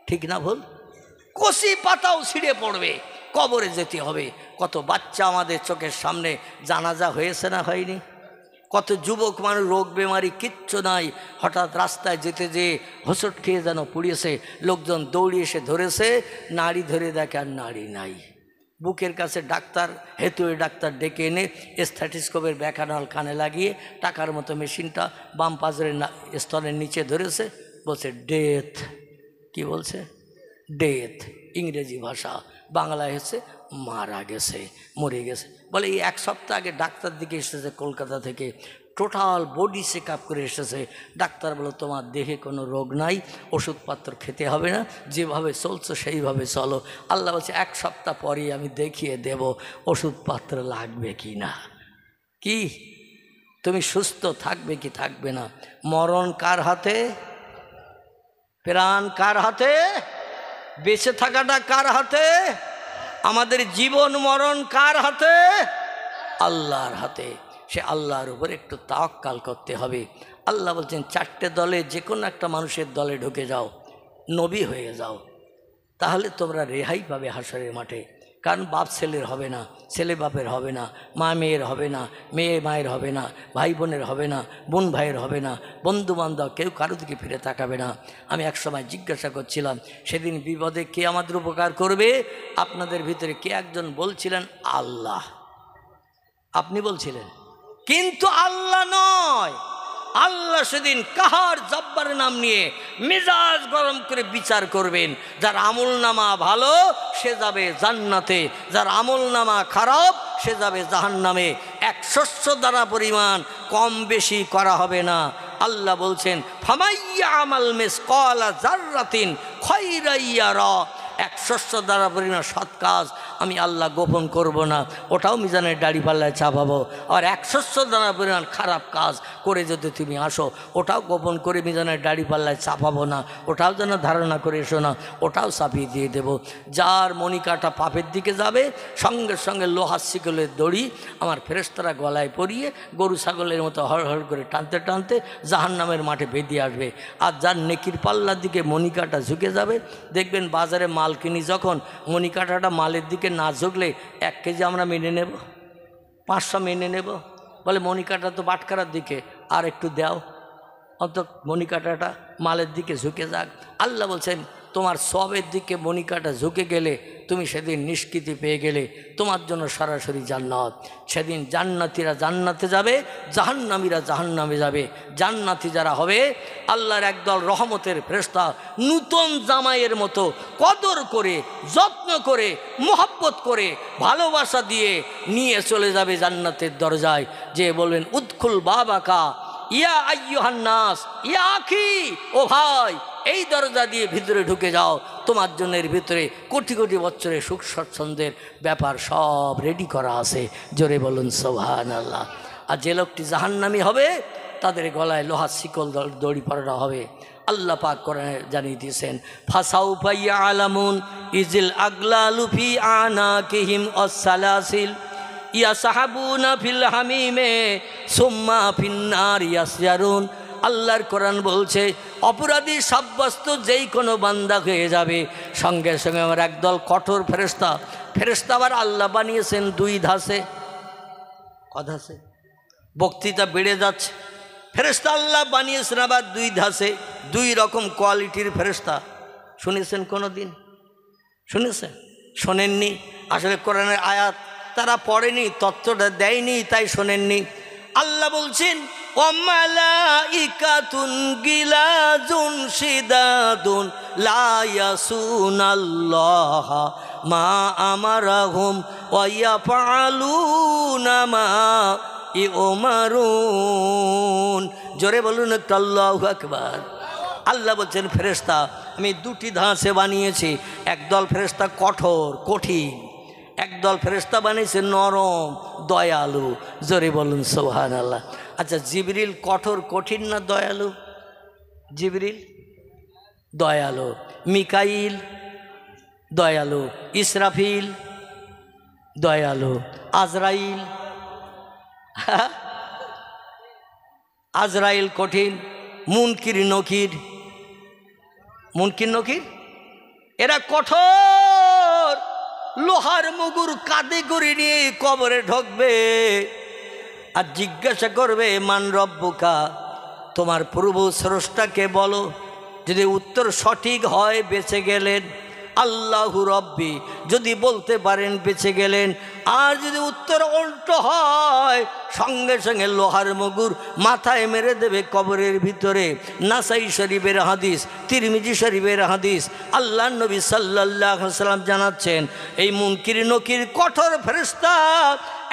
ঠিক না ভুল? কচি পাতাও ছিঁড়ে পড়বে, কবরে যেতে হবে। কত বাচ্চা আমাদের চোখের সামনে জানাজা হয়েছে না হয়নি? কত যুবক মানুষ রোগ বেমারি কিচ্ছু নাই, হঠাৎ রাস্তায় যেতে যেয়ে হোঁচট খেয়ে যেন পড়িয়েছে, লোকজন দৌড়িয়ে এসে ধরেছে, নাড়ি ধরে দেখে আর নাড়ি নাই। বুকের কাছে ডাক্তার, হেতুয়ে ডাক্তার ডেকে এনে স্ট্যাথোস্কোপের ব্যাকানল কানে লাগিয়ে টাকার মতো মেশিনটা বাম পাজরের স্তনের নিচে ধরেছে, বলছে ডেথ। কি বলছে? ডেথ, ইংরেজি ভাষা, বাংলায় হচ্ছে মারা গেছে, মরে গেছে। বলে এই 1 সপ্তাহ আগে ডাক্তার দিকে এসেছে কলকাতা থেকে, টোটাল বডি চেক আপ করে এসেছে। ডাক্তার বলে তোমার দেহে কোনো রোগ নাই, ওষুধপত্র খেতে হবে না, যেভাবে চলছো সেইভাবে চলো। আল্লাহ বলছে 1 সপ্তাহ পরেই আমি দেখিয়ে দেব ওষুধপত্র লাগবে কি না। কি তুমি সুস্থ থাকবে কি থাকবে না? মরণ কার হাতে? প্রাণ কার হাতে? বেঁচে থাকাটা কার হাতে? আমাদের জীবন মরণ কার হাতে? আল্লাহর হাতে। সে আল্লাহর উপর একটু তাওয়াক্কাল করতে হবে। আল্লাহ বলছেন 4টে দলে যে কোনো একটা মানুষের দলে ঢুকে যাও, নবী হয়ে যাও, তাহলে তোমরা রেহাই পাবে হাসরের মাঠে। কারণ বাপ ছেলের হবে না, ছেলে বাপের হবে না, মা মেয়ের হবে না, মেয়ে মায়ের হবে না, ভাই বোনের হবে না, বোন ভাইয়ের হবে না, বন্ধু বান্ধব কেউ কারো দিকে ফিরে তাকাবে না। আমি এক সময় জিজ্ঞাসা করছিলাম, সেদিন বিপদে কে আমাদের উপকার করবে? আপনাদের ভিতরে কে একজন বলছিলেন আল্লাহ। আপনি বলছিলেন, কিন্তু আল্লাহ নয়। আল্লাহ সেদিন কাহার জব্বার নাম নিয়ে মেজাজ গরম করে বিচার করবেন। যার আমল নামা ভালো সে যাবে জান্নাতে, যার আমল নামা খারাপ সে যাবে জাহান্নামে। 1 শস্য দানা পরিমাণ কম বেশি করা হবে না। আল্লাহ বলছেন ফামাইয়া আমাল মিসকালা যাররাতিন খায়রান ইয়ারা। 1 শস্য দানা পরিমাণ সৎ কাজ আমি আল্লাহ গোপন করব না, ওটাও মিজানের দাড়িপাল্লায় চাপাবো। আর 1 শস্য দানা পরিমাণ খারাপ কাজ করে যদি তুমি আসো, ওটাও গোপন করে মিজানের দাড়িপাল্লায় চাপাবো না, ওটাও যেন ধারণা করে এসো না, ওটাও চাপিয়ে দিয়ে দেব। যার মণিকাটা পাপের দিকে যাবে, সঙ্গে সঙ্গে লোহার শিকলের দড়ি আমার ফেরেশতারা গলায় পরিয়ে গরু ছাগলের মতো হড় করে টানতে টানতে জাহান্নামের মাঠে বেঁধে আসবে। আর যার নেকির পাল্লার দিকে মণিকাটা ঝুঁকে যাবে, দেখবেন বাজারে মাল কিনি যখন মণিকাটাটা মালের দিকে না ঝুঁকলে 1 কেজি আমরা মেনে নেব, 500 মেনে নেব। বলে মণিকাটা তো বাটখারার দিকে, আর একটু দাও, অত মণিকাটাটা মালের দিকে ঝুঁকে যাক। আল্লাহ বলছেন তোমার সবের দিকে মণিকাটা ঝুঁকে গেলে তুমি সেদিন নিষ্কৃতি পেয়ে গেলে, তোমার জন্য সরাসরি জান্নাত। সেদিন জান্নাতীরা জান্নাতে যাবে, জাহান্নামীরা জাহান্নামে যাবে। জান্নাতি যারা হবে, আল্লাহর একদল রহমতের ফেরেশতা নূতন জামাইয়ের মতো কদর করে, যত্ন করে, মোহাব্বত করে, ভালোবাসা দিয়ে নিয়ে চলে যাবে জান্নাতের দরজায়। যে বলবেন উদখুল বাবাকা ইয়া আইয়ুহান নাস ইয়া আখি, ও ভাই এই দরজা দিয়ে ভিতরে ঢুকে যাও। তোমার জন্য এর ভিতরে কোটি কোটি বছরের সুখ স্বচ্ছন্দের ব্যাপার সব রেডি করা আছে। জোরে বলুন সুবহানাল্লাহ। আর যে লোকটি জাহান্নামী হবে তাদের গলায় লোহার শিকল দড়ি পরানো হবে। আল্লাহ পাক কোরআনে জানিয়ে দিয়েছেন, ফাসাউফা ইয়ালামুন ইজিল আগলালু ফি আনাকিহিম ওয়াসসালাসিল ইয়াসহাবুনা ফিল হামিমে সুম্মা ফিন্নার ইয়াসজারুন। আল্লাহর কোরআন বলছে, অপরাধী সাব্যস্ত যেই কোনো বান্দা হয়ে যাবে, সঙ্গে সঙ্গে আমার একদল কঠোর ফেরেশতা, ফেরেশতা আবার আল্লাহ বানিয়েছেন দুই ধাসে। কধাসে? বক্তৃতা বেড়ে যাচ্ছে। ফেরেশতা আল্লাহ বানিয়েছেন আবার দুই ধাসে, দুই রকম কোয়ালিটির ফেরেশতা। শুনেছেন কোনো দিন? শুনেছেন? শোনেননি? আসলে কোরআনের আয়াত তারা পড়েনি, তত্ত্বটা দেয়নি, তাই শোনেননি। আল্লাহ বলছেন, ওয়ামালাইকাতুন গিলাজুন শিদাদুন লা ইয়াসুনাল্লাহা মা আমারাহুম ওয়া ইয়াফআলুনা মা ইউমারুন। জোরে বলুন একটু আল্লাহু আকবার। আল্লাহ বলছেন, ফেরেশতা আমি দুটি ধাঁচে বানিয়েছি। একদল ফেরেশতা কঠোর কঠিন, একদল ফেরেশতা বানিয়েছে নরম দয়ালু। জোরে বলুন সুবহানাল্লাহ। আচ্ছা, জিবরিল কঠোর কঠিন না দয়ালু? জিবরিল দয়ালু, মিকাইল দয়ালু, ইসরাফিল দয়ালু, আজরাইল আজরাইল কঠিন, মুনকির নকির, মুনকির নকির এরা কঠোর, লোহার মুগুর কাঁধে করে নিয়ে কবরে ঢুকবে আর জিজ্ঞাসা করবে, মান রব্বুকা, তোমার প্রভু স্রষ্টাকে বলো। যদি উত্তর সঠিক হয় বেঁচে গেলেন, আল্লাহু রব্বি যদি বলতে পারেন বেঁচে গেলেন। আর যদি উত্তর উল্টো হয়, সঙ্গে সঙ্গে লোহার মুগুর মাথায় মেরে দেবে কবরের ভিতরে। নাসাই শরীফের হাদিস, তিরমিজি শরীফের হাদিস। আল্লাহ নবী সাল্লাল্লাহু আলাইহি সাল্লাম জানাচ্ছেন, এই মুনকির নকির কঠোর ফেরেশতা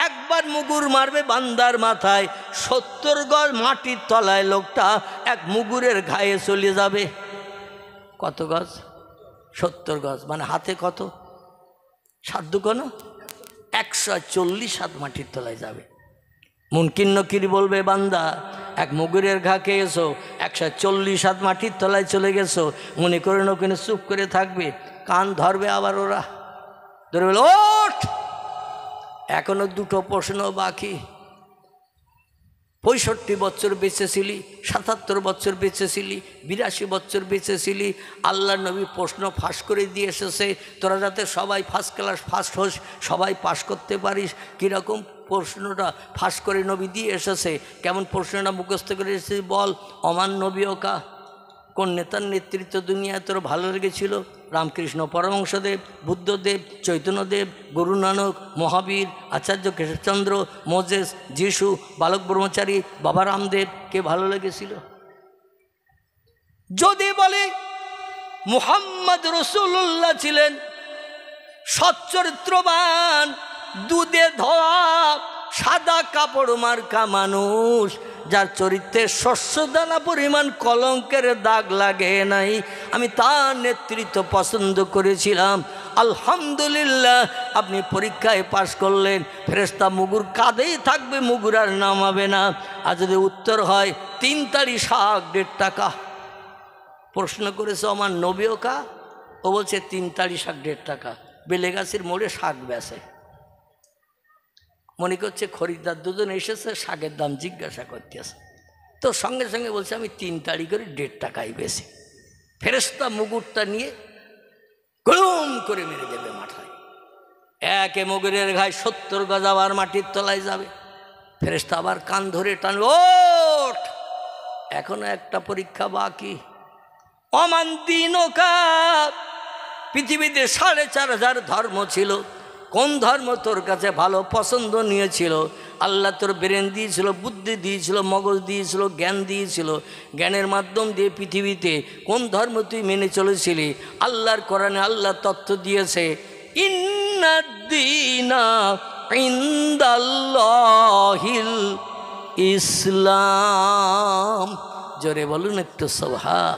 একবার মুগুর মারবে বান্দার মাথায়, 70 গজ মাটির তলায় লোকটা এক মুগুরের ঘায়ে চলে যাবে। কত গজ? 70 গজ, মানে হাতে কত? সাধ্য কোন 140 হাত মাটির তলায় যাবে। মুনকির নকির বলবে, বান্দা এক মুগুরের ঘা খেয়েছো, 140 হাত মাটির তলায় চলে গেছো, মনে করে ওখানে চুপ করে থাকবে? কান ধরবে আবার ওরা, ধরে বলে, ওঠ, এখনো দুটো প্রশ্ন বাকি। 65 বছর বেঁচেছিলি, 77 বছর বেঁচেছিলি, 82 বছর বেঁচেছিলি। আল্লাহ নবী প্রশ্ন ফাঁস করে দিয়ে এসেছে, তোরা যাতে সবাই ফার্স্ট ক্লাস ফার্স্ট হোস, সবাই পাস করতে পারিস। কীরকম প্রশ্নটা ফাঁস করে নবী দিয়ে এসেছে? কেমন প্রশ্নটা মুখস্থ করে এসেছে বল? অমান নবীকা, কোন নেতার নেতৃত্ব দুনিয়ায় তোর ভালো লেগেছিল? রামকৃষ্ণ পরমহংসদেব, বুদ্ধদেব, চৈতন্যদেব, গুরু নানক, মহাবীর, আচার্য কেশবচন্দ্র, মোজেস, যিশু, বালক ব্রহ্মচারী, বাবা রামদেব, কে ভালো লেগেছিল? যদি বলি মুহাম্মদ রাসূলুল্লাহ ছিলেন সচ্চরিত্রবান, দুধে ধোয়া সাদা কাপড় মার্কা মানুষ, যার চরিত্রে শস্যদানা পরিমাণ কলঙ্কের দাগ লাগে নাই, আমি তার নেতৃত্ব পছন্দ করেছিলাম। আলহামদুলিল্লাহ, আপনি পরীক্ষায় পাশ করলেন। ফেরেশতা মুগুর কাঁধেই থাকবে, মুগুর আর নামাবে না। আর যদি উত্তর হয় 3 তারি শাক 1.5 টাকা, প্রশ্ন করেছে আমার নবীও কা, ও বলছে 3 তারি শাক 1.5 টাকা। বেলেগাছির মোড়ে শাক বেচে, মনে করছে খরিদ্দার দুজন এসেছে, শাকের দাম জিজ্ঞাসা করতেছে, তো সঙ্গে সঙ্গে বলছে আমি 3 তারি করে 1.5 টাকায় বেশি। ফেরেশতা মুগুরটা নিয়ে গরম করে মেরে দেবে মাথায়, একে মুগুরের ঘায়ে 70 গজ আবার মাটির তলায় যাবে। ফেরেশতা আবার কান ধরে টানবে, ওঠ, এখনো একটা পরীক্ষা বাকি। অমান দিনকা, পৃথিবীতে 4,500 ধর্ম ছিল, কোন ধর্ম তোর কাছে ভালো পছন্দ নিয়েছিল? আল্লাহ তোর ব্রেন দিয়েছিল, বুদ্ধি দিয়েছিল, মগজ দিয়েছিল, জ্ঞান দিয়েছিল। জ্ঞানের মাধ্যম দিয়ে পৃথিবীতে কোন ধর্ম তুই মেনে চলেছিলি? আল্লাহর কোরআনে আল্লাহ তত্ত্ব দিয়েছে, ইন্নাদ-দীনা ইনদাল্লাহিল ইসলাম। জোরে বলুন একটু সুবহান।